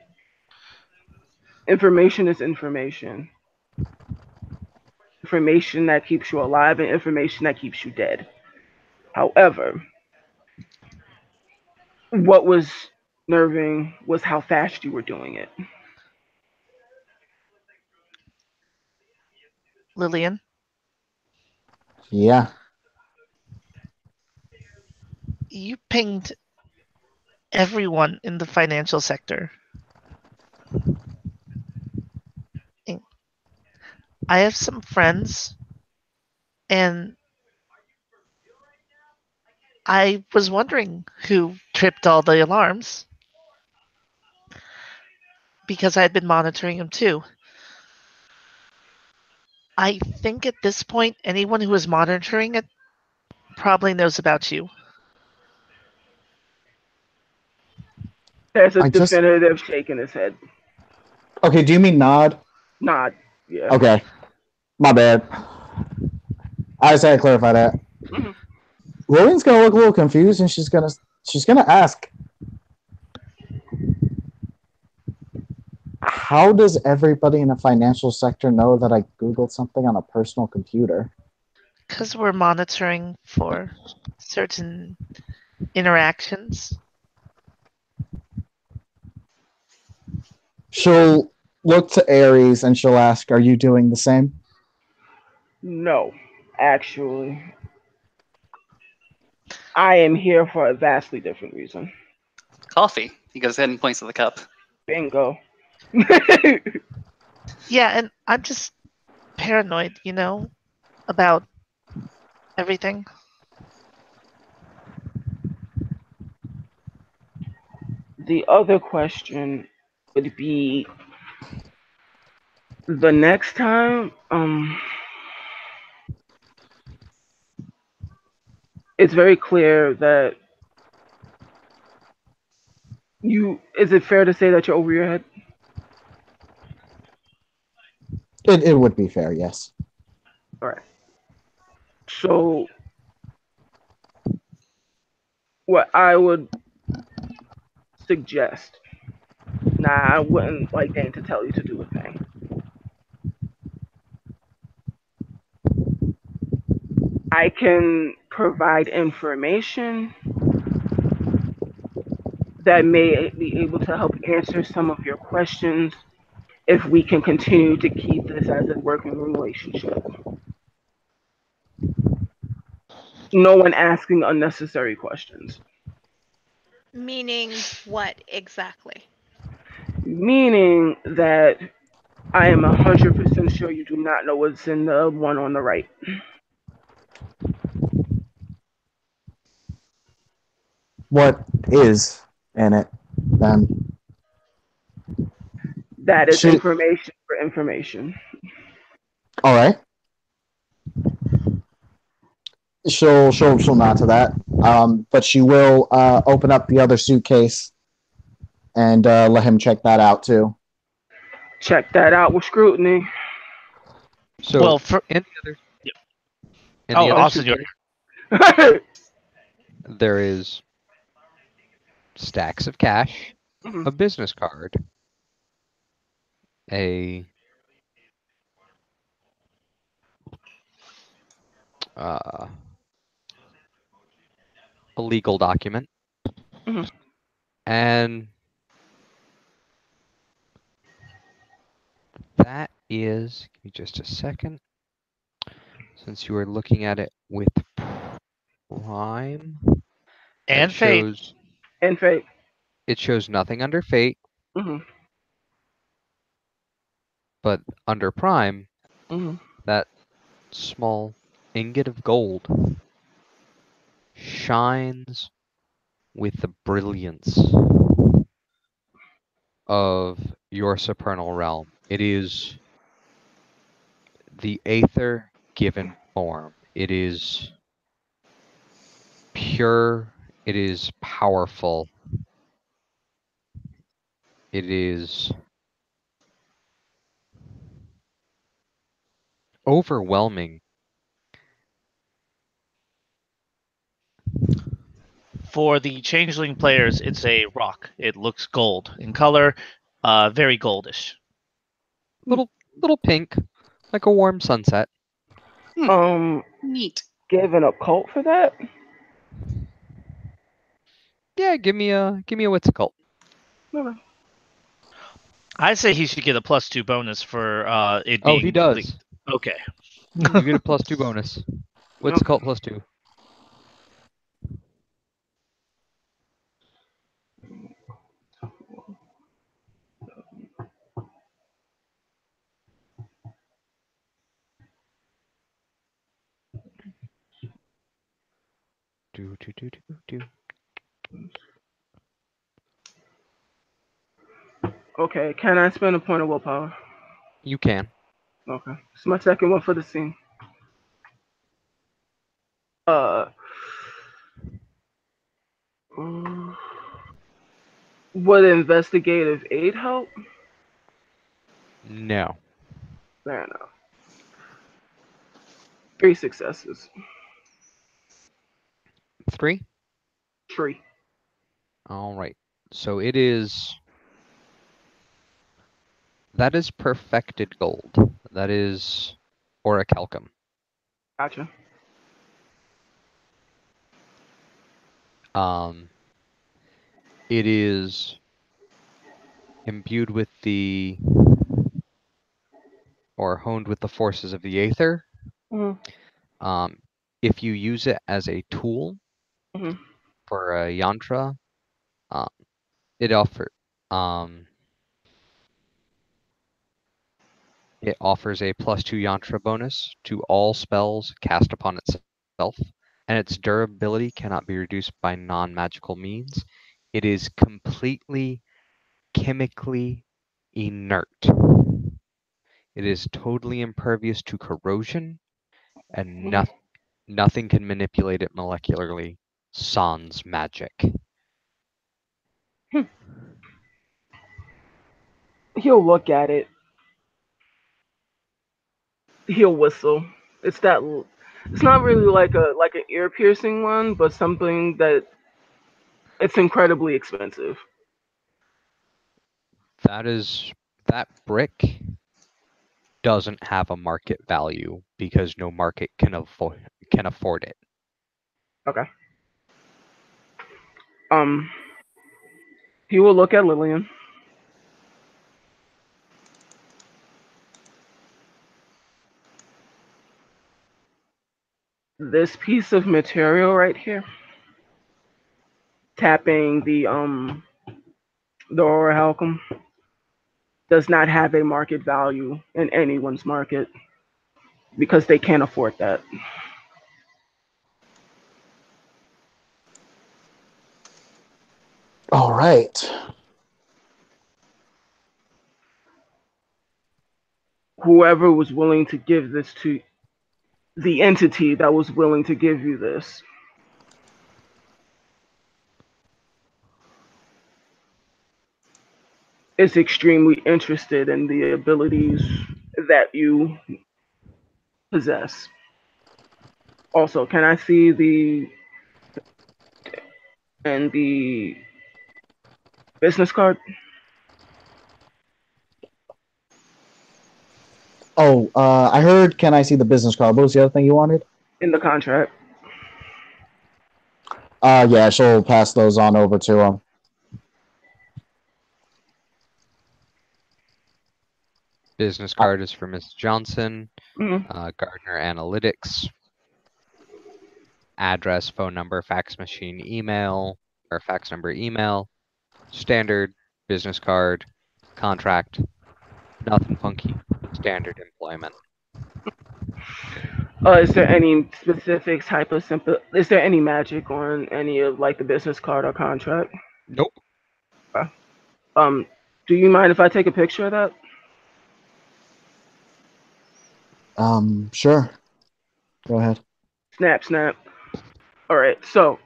Information is information. Information that keeps you alive and information that keeps you dead. However, what was nerving was how fast you were doing it. Lillian, Yeah, you pinged everyone in the financial sector. I have some friends, and I was wondering who tripped all the alarms because I had been monitoring them too. I think at this point, anyone who was monitoring it probably knows about you. There's a I just definitive shake in his head. okay. Do you mean nod? Nod. Yeah. Okay, my bad. I just had to clarify that. Mhm. Lillian's gonna look a little confused, and she's gonna ask, "How does everybody in the financial sector know that I googled something on a personal computer?" Because we're monitoring for certain interactions. She'll look to Aries and she'll ask, "Are you doing the same?" No, actually, I am here for a vastly different reason. Coffee. He goes ahead and points to the cup. Bingo. Yeah, and I'm just paranoid, about everything. The other question would be the next time, it's very clear that is it fair to say that you're over your head? It would be fair, yes. All right. So, what I would suggest, now I wouldn't like Dane to tell you to do a thing. I can provide information that may be able to help answer some of your questions if we can continue to keep this as a working relationship. No one asking unnecessary questions. Meaning what exactly? Meaning that I am 100% sure you do not know what's in the one on the right. What is in it then? That is She. information for information. All right. She'll nod to that. But she will open up the other suitcase and let him check that out too. Check that out with scrutiny. So Well, for in the other yeah. in the other Austin, suitcase, there is stacks of cash, Mhm. a business card, a uh, a legal document, Mhm. and that is. Give me just a second, since you are looking at it with Prime. That and Fate. shows And fake. it shows nothing under Fate, Mhm. but under Prime, Mhm. that small ingot of gold shines with the brilliance of your supernal realm. It is the aether given form. It is pure. It is powerful. It is overwhelming. For the changeling players, it's a rock. It looks gold in color, very goldish. Little pink, like a warm sunset. Um, Neat. give an occult for that. Yeah, give me a wits occult. Okay. I say he should get a +2 bonus for it Oh, being. he does. Okay. You get a +2 bonus. Wits Okay. occult +2. Do do do do do. Okay. Can I spend a point of willpower? You can. Okay. It's my second one for the scene. Uh. mm, Would investigative aid help? No. Fair enough. 3 successes. 3. Tree. All right. So it is. That is perfected gold. That is orichalcum. Gotcha. Um, it is imbued with the or honed with the forces of the aether. Mhm. Um, if you use it as a tool Mhm. for a yantra, um, it offer um, it offers a +2 yantra bonus to all spells cast upon itself, and its durability cannot be reduced by non-magical means. It is completely chemically inert. It is totally impervious to corrosion, and Mhm. nothing can manipulate it molecularly. Sans magic. Hmm. He'll look at it. He'll whistle. It's that. It's not really like an ear piercing one, but something that it's incredibly expensive. That brick doesn't have a market value because no market can afford it. Okay. Um, he will look at Lillian. This piece of material right here, tapping the Aura Halcom, does not have a market value in anyone's market because they can't afford that. All right. Whoever was willing to give this to the entity that was willing to give you this is extremely interested in the abilities that you possess. Also, can I see the business card Oh, I heard. Can I see the business card? What was the other thing you wanted? in the contract? Yeah, she'll pass those on over to him. Business card is for Miss Johnson. Mhm. Gardner Analytics. Address, phone number, fax machine, email, or fax number, email. Standard business card, contract. Nothing funky. Standard employment. Is there any specific type of simple? Is there any magic on any of like the business card or contract? Nope. Um, do you mind if I take a picture of that? Sure. Go ahead. Snap, snap. All right. So,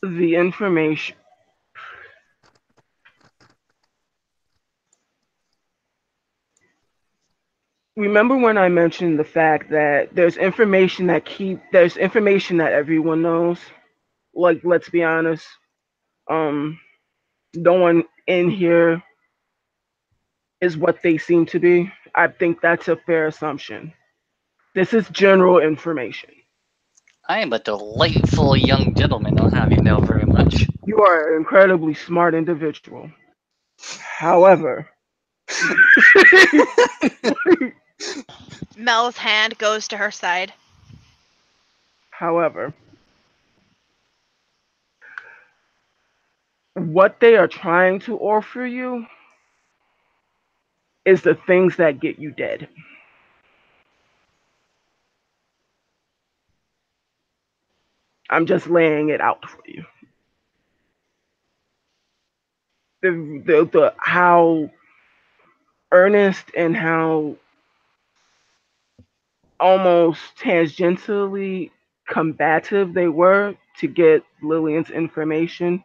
the information. Remember when I mentioned the fact that there's information that everyone knows. Like, let's be honest. Um, no one in here is what they seem to be. I think that's a fair assumption. This is general information. I am a delightful young gentleman, I'll have you know very much. You are an incredibly smart individual. However, Mel's hand goes to her side. however, what they are trying to offer you is the things that get you dead. I'm just laying it out for you. The how earnest and how almost tangentially combative they were to get Lillian's information.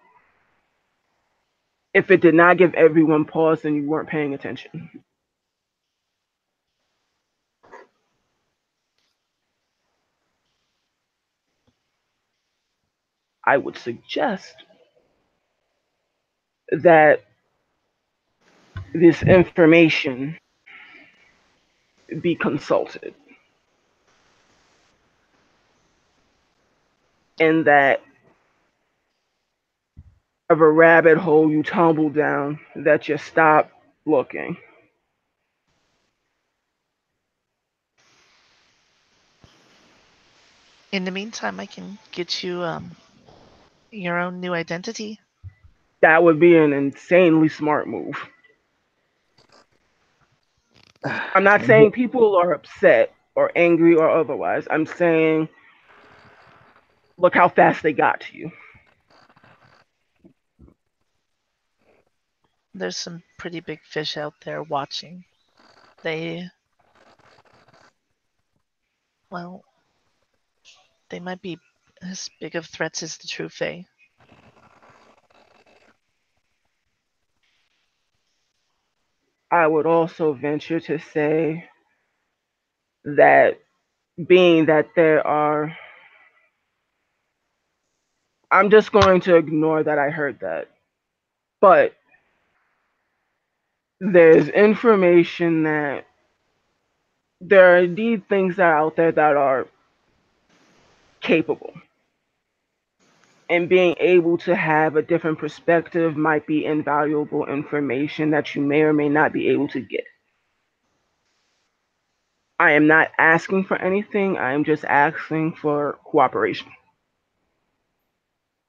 If it did not give everyone pause, then you weren't paying attention. I would suggest that this information be consulted, and that of a rabbit hole you tumble down, that you stop looking. In the meantime, I can get you your own new identity. That would be an insanely smart move. I'm not saying people are upset or angry or otherwise. I'm saying, look how fast they got to you. There's some pretty big fish out there watching. They, well, they might be as big of threats as the true Fae. I would also venture to say that being that there are, I'm just going to ignore that I heard that. But there's information that there are indeed things that are out there that are capable. And being able to have a different perspective might be invaluable information that you may or may not be able to get. I am not asking for anything, I am just asking for cooperation.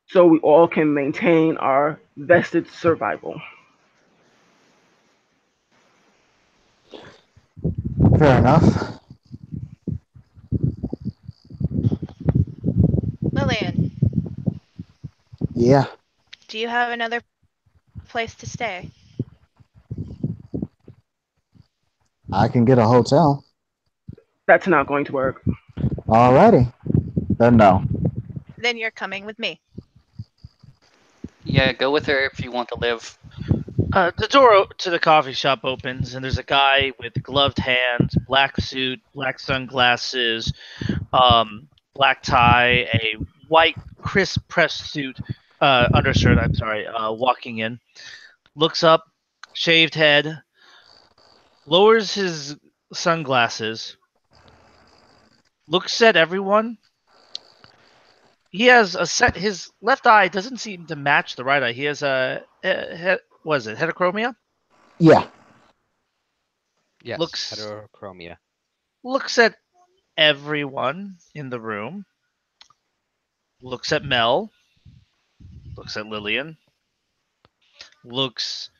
So we all can maintain our vested survival. Fair enough. Lillian, Yeah, do you have another place to stay? I can get a hotel. That's not going to work. Alrighty. Then no. Then you're coming with me. Yeah, go with her if you want to live. The door to the coffee shop opens, and there's a guy with gloved hands, black suit, black sunglasses, black tie, a white crisp pressed suit, undershirt. I'm sorry. Walking in, looks up, shaved head, lowers his sunglasses, looks at everyone. He has a set. His left eye doesn't seem to match the right eye. He has what is it? Heterochromia. Yeah. Yes, Looks heterochromia. looks at everyone in the room. Looks at Mel. Looks at Lillian. Looks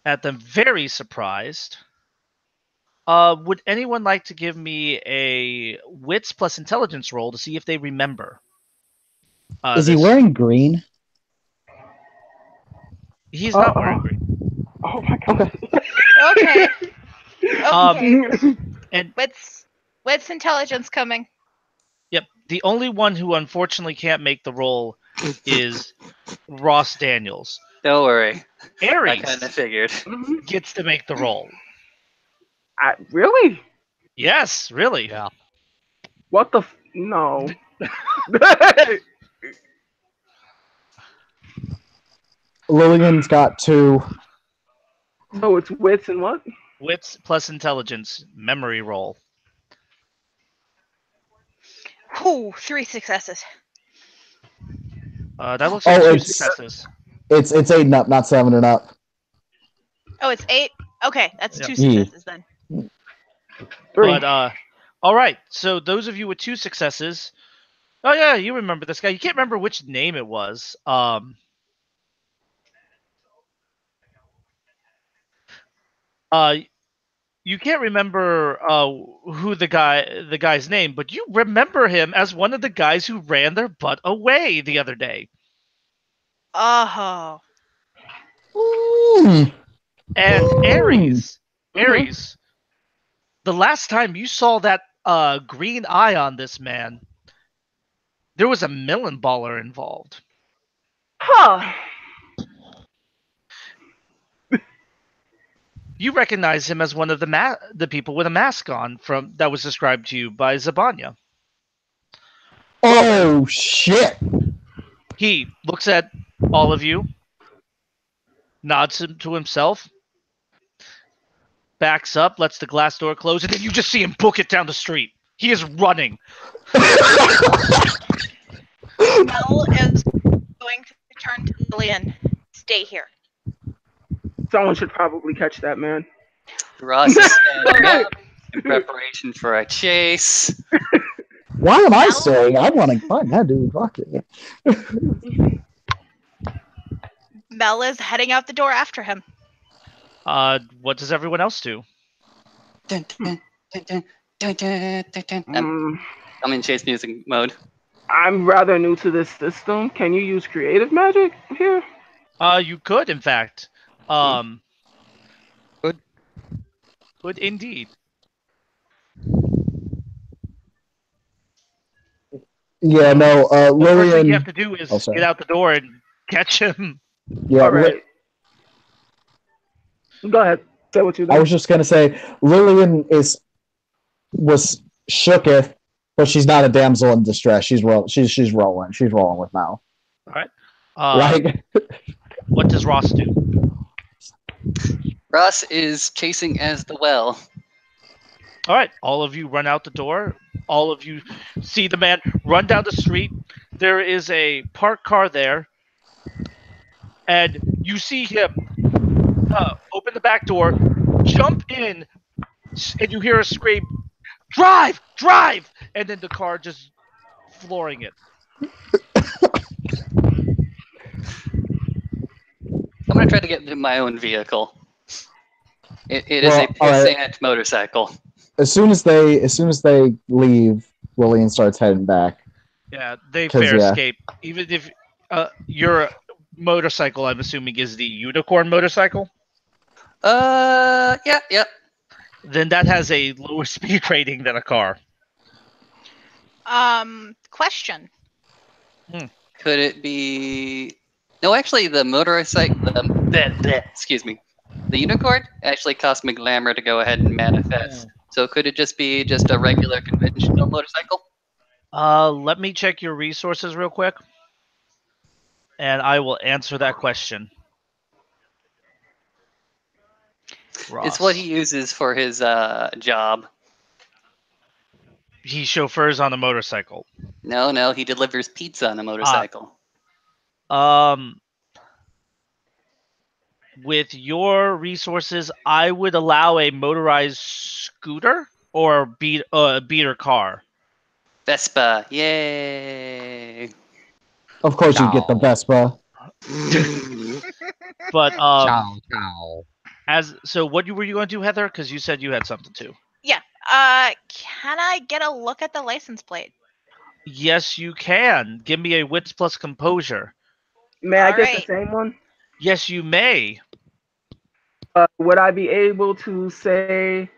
at them very surprised. Would anyone like to give me a wits plus intelligence roll to see if they remember? Is he This wearing green? he's not wearing Uh-oh. green. Oh my god. Okay. Okay. And What's intelligence coming? yep, the only one who unfortunately can't make the roll is Ross Daniels. Don't worry. I Aries kind of figured. gets to make the roll. Really? Yes, really. Yeah. What the? No. Lillian's got 2. So it's wits and what? Wits plus intelligence memory roll. Ooh, 3 successes. That looks like Oh, 2 it's successes. it's 8 and up, not 7 and up. Oh, it's 8? Okay, that's Yep. 2 successes then. 3. But all right. So those of you with 2 successes, oh yeah, you remember this guy. You can't remember which name it was. You can't remember who the guy's name, but you remember him as one of the guys who ran their butt away the other day. Oh. Mm. And Ooh. Aries, the last time you saw that green eye on this man, there was a melon baller involved. Huh. You recognize him as one of the people with a mask on from that was described to you by Zabanya. Oh shit! He looks at all of you, nods to himself, backs up, lets the glass door close, and then you just see him book it down the street. He is running. Mel is going to turn to Lillian. Stay here. Someone should probably catch that man. Ross is standing up in preparation for a chase. Why am I saying I want to find that dude? Fuck it. Mel is heading out the door after him. What does everyone else do? Dun, dun, dun, dun, dun, dun, dun, dun. I'm in chase music mode. I'm rather new to this system. Can you use creative magic here? You could, in fact. Good. Could indeed. Yeah, no. The first thing Lillian. you have to do is get out the door and catch him. Yeah, All right. Go ahead. Say what you I do. was just gonna say Lillian was shooketh, but she's not a damsel in distress. She's rolling. She's rolling. She's rolling with Mal. All right. Right? What does Ross do? Ross is chasing as the well. All right, all of you run out the door. All of you see the man run down the street. There is a parked car there, and you see him open the back door, jump in, and you hear a scream, "Drive! Drive!" And then the car just flooring it. I'm gonna try to get into my own vehicle. It is a Well, all right. pissant motorcycle. As soon as they leave, Lillian starts heading back. Yeah, they 'Cause, fair yeah. escape. Even if your motorcycle, I'm assuming, is the unicorn motorcycle, Yeah. then that has a lower speed rating than a car. Question. Could it be? No, actually, the motorcycle. Excuse me. The unicorn actually cost me glamour to go ahead and manifest. So could it just be just a regular conventional motorcycle? Let me check your resources real quick, and I will answer that question. Ross. It's what he uses for his job. He chauffeurs on a motorcycle. No, he delivers pizza on a motorcycle. With your resources, I would allow a motorized scooter or beater car. Vespa, yay! Of course, you get the Vespa. But Ciao. what were you going to do, Heather? Because you said you had something too. Yeah. Can I get a look at the license plate? Yes, you can. Give me a wits plus composure. May I get Alright. the same one? Yes, you may. Would I be able to say,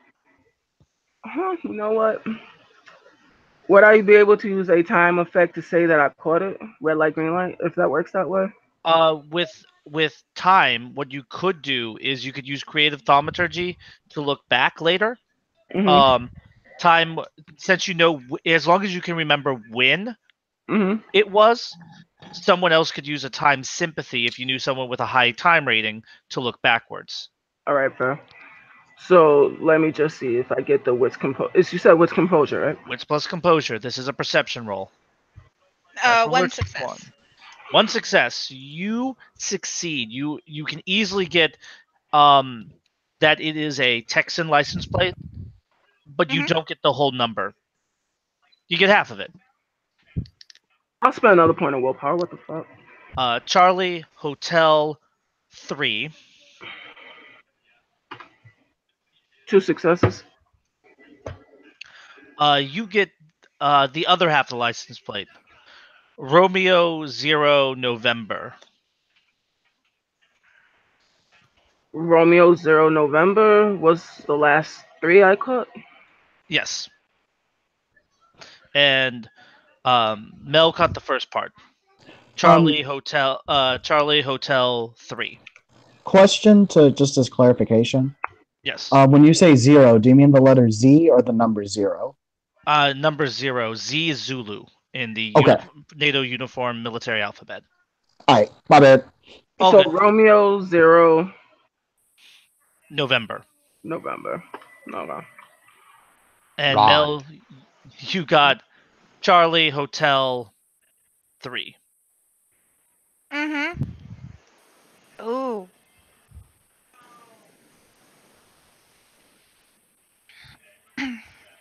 you know what? Would I be able to use a time effect to say that I caught it? Red light, green light, if that works that way? With time, what you could do is you could use creative thaumaturgy to look back later. Mm-hmm. Time, since you know, as long as you can remember when Mm-hmm. it was, someone else could use a time sympathy if you knew someone with a high time rating to look backwards. All right, fair. So let me just see if I get the wits composure. You said wits composure, right? Wits plus composure. This is a perception roll. That's what One works. success. One success. You succeed. You can easily get that it is a Texan license plate, but you Mhm. don't get the whole number. You get half of it. I'll spend another point of willpower. What the fuck? Charlie Hotel 3. 2 successes. You get the other half of the license plate. Romeo 0 November. Romeo 0 November was the last 3 I caught. Yes. And Mel caught the first part. Charlie Hotel 3. Question to just as clarification. Yes. When you say 0, do you mean the letter Z or the number 0? Number 0. Z is Zulu in the Okay. NATO uniform military alphabet. Alright, my bad. All So good. Romeo 0 November. November. Okay. And Ron. Mel, you got Charlie Hotel 3. Mm-hmm. Ooh.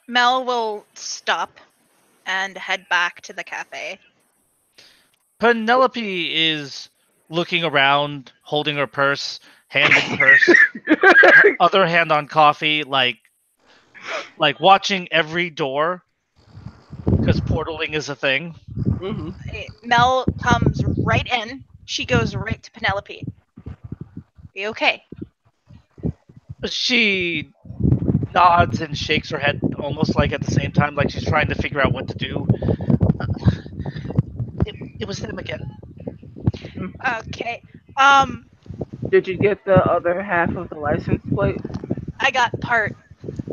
Mel will stop and head back to the cafe. Penelope is looking around, holding her purse, hand in purse, other hand on coffee, like watching every door, because portaling is a thing. Mm-hmm. Mel comes right in. She goes right to Penelope. You okay? She nods and shakes her head, almost like at the same time, like she's trying to figure out what to do. It was them again. Okay. Did you get the other half of the license plate? I got part.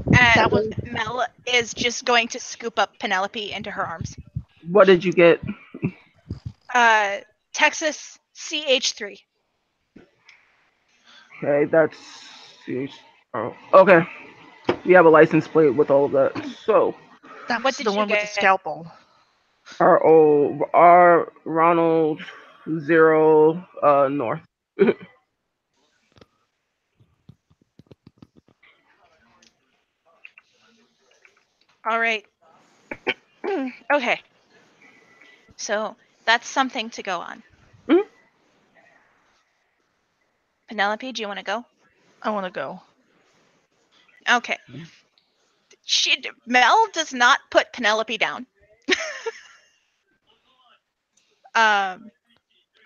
And That was Mel is just going to scoop up Penelope into her arms. What did you get? Texas CH3. Okay, that's. Oh, okay. You have a license plate with all of that. So, That's did the you one with the get? scalpel. our Ronald 0 North. All right. Okay. So that's something to go on. Mhm. Penelope, do you want to go? I want to go. Okay. Mel does not put Penelope down.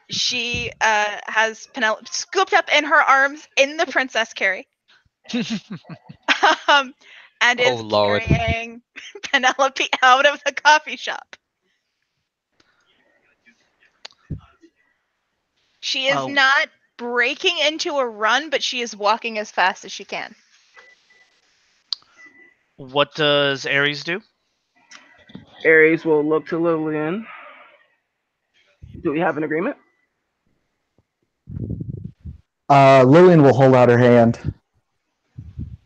She has Penelope scooped up in her arms in the princess carry, um, and Oh is Lord. carrying Penelope out of the coffee shop. She is Oh. not breaking into a run, but she is walking as fast as she can. What does Ares do? Aries will look to Lillian. Do we have an agreement? Lillian will hold out her hand.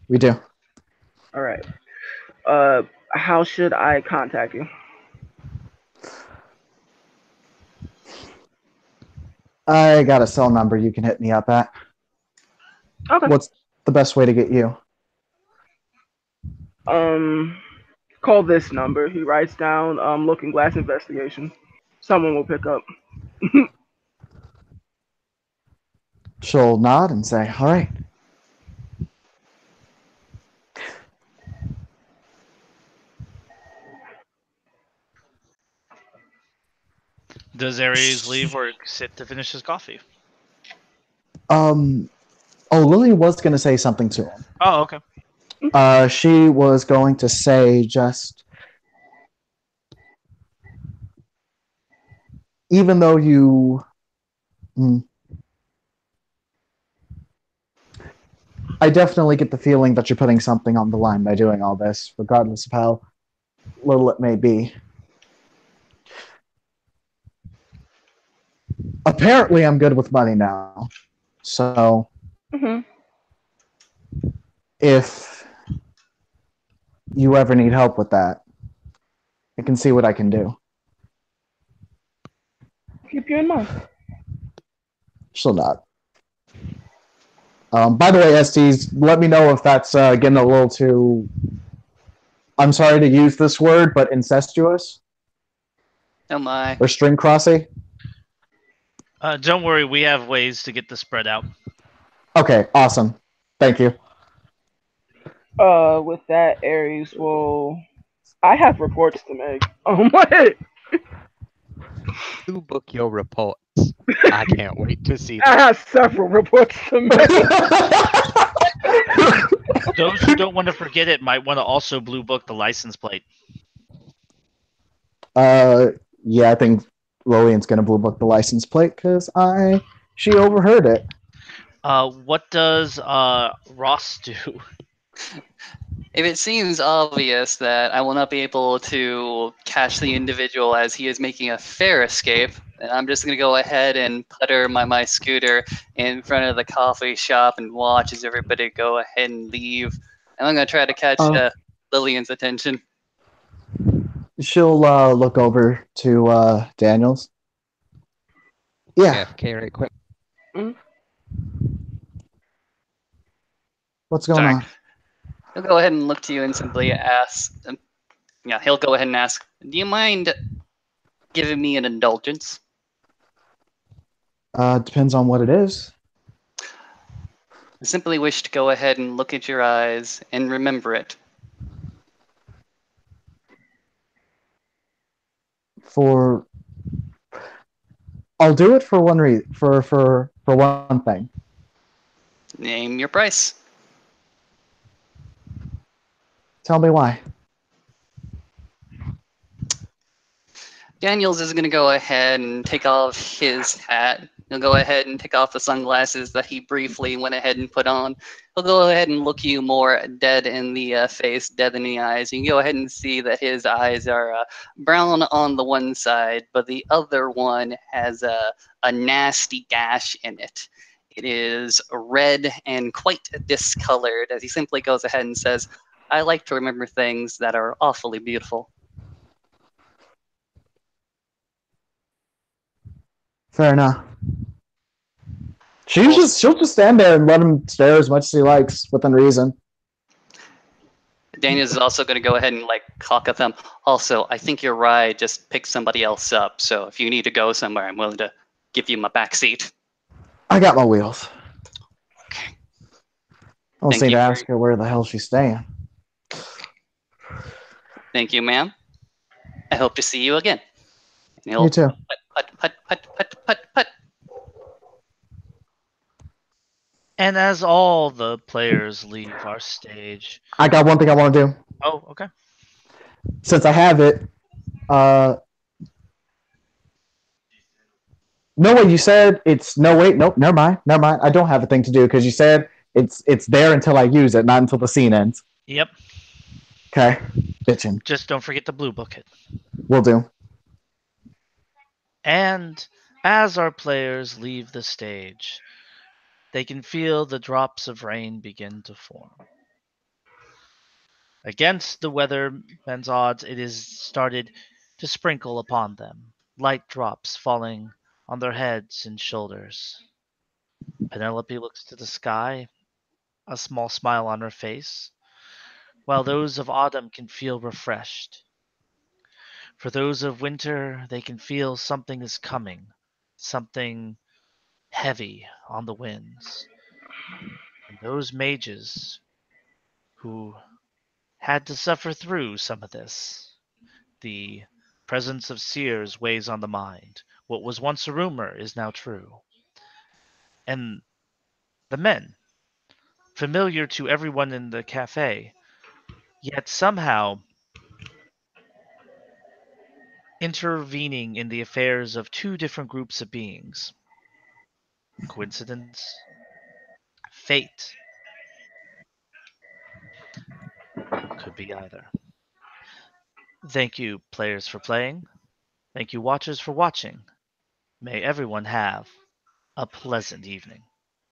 We do. All right. How should I contact you? I got a cell number you can hit me up at. Okay. What's the best way to get you? Call this number. He writes down Looking Glass investigation. Someone will pick up. She'll nod and say, all right. Does Ares leave or sit to finish his coffee? Lillian was going to say something to him. Oh, okay. She was going to say just, even though you, I definitely get the feeling that you're putting something on the line by doing all this, regardless of how little it may be. Apparently, I'm good with money now. So, Mm-hmm. if you ever need help with that, I can see what I can do. Keep you in mind. She'll not. By the way, STs, let me know if that's getting a little too, I'm sorry to use this word, but incestuous Oh my. or string crossy. Don't worry, we have ways to get the spread out. Okay, awesome. Thank you. With that, Aries will. I have reports to make. Oh my! You book your reports. I can't wait to see I them. have several reports to make. Those who don't want to forget it might want to also blue book the license plate. Yeah, I think Lillian's gonna blue book the license plate because she overheard it. What does Ross do? If it seems obvious that I will not be able to catch the individual as he is making a fair escape, then I'm just going to go ahead and putter my scooter in front of the coffee shop and watch as everybody go ahead and leave. And I'm going to try to catch Lillian's attention. She'll look over to Daniels. Yeah. AFK right quick. What's going Sorry. on? He'll go ahead and look to you and simply ask. He'll go ahead and ask, "Do you mind giving me an indulgence?" Depends on what it is. I simply wish to go ahead and look at your eyes and remember it. I'll do it for one for one thing. Name your price. Tell me why. Daniels is going to go ahead and take off his hat. He'll go ahead and take off the sunglasses that he briefly went ahead and put on. He'll go ahead and look you more dead in the face, dead in the eyes. You can go ahead and see that his eyes are brown on the one side, but the other one has a nasty gash in it. It is red and quite discolored as he simply goes ahead and says, I like to remember things that are awfully beautiful. Fair enough. Also, She'll just stand there and let him stare as much as he likes within reason. Daniel is also going to go ahead and like cock a thumb. Also, I think you're right. Just pick somebody else up. So if you need to go somewhere, I'm willing to give you my back seat. I got my wheels. Okay. I don't Thank need you to for- ask her where the hell she's staying. Thank you, ma'am. I hope to see you again. And he'll You too. put. And as all the players leave our stage, I got one thing I want to do. oh, okay. Since I have it, no way. You said it's no wait. Nope. Never mind. Never mind. I don't have a thing to do because you said it's there until I use it, not until the scene ends. Yep. Okay. Bitchin'. Just don't forget the blue bucket. Will do. And as our players leave the stage, they can feel the drops of rain begin to form. Against the weatherman's odds, it has started to sprinkle upon them, light drops falling on their heads and shoulders. Penelope looks to the sky, a small smile on her face, while those of autumn can feel refreshed. For those of winter, they can feel something is coming, something heavy on the winds. And those mages who had to suffer through some of this, the presence of seers weighs on the mind. What was once a rumor is now true. And the men, familiar to everyone in the cafe, yet somehow intervening in the affairs of two different groups of beings. Coincidence? Fate? Could be either. Thank you, players, for playing. Thank you, watchers, for watching. May everyone have a pleasant evening.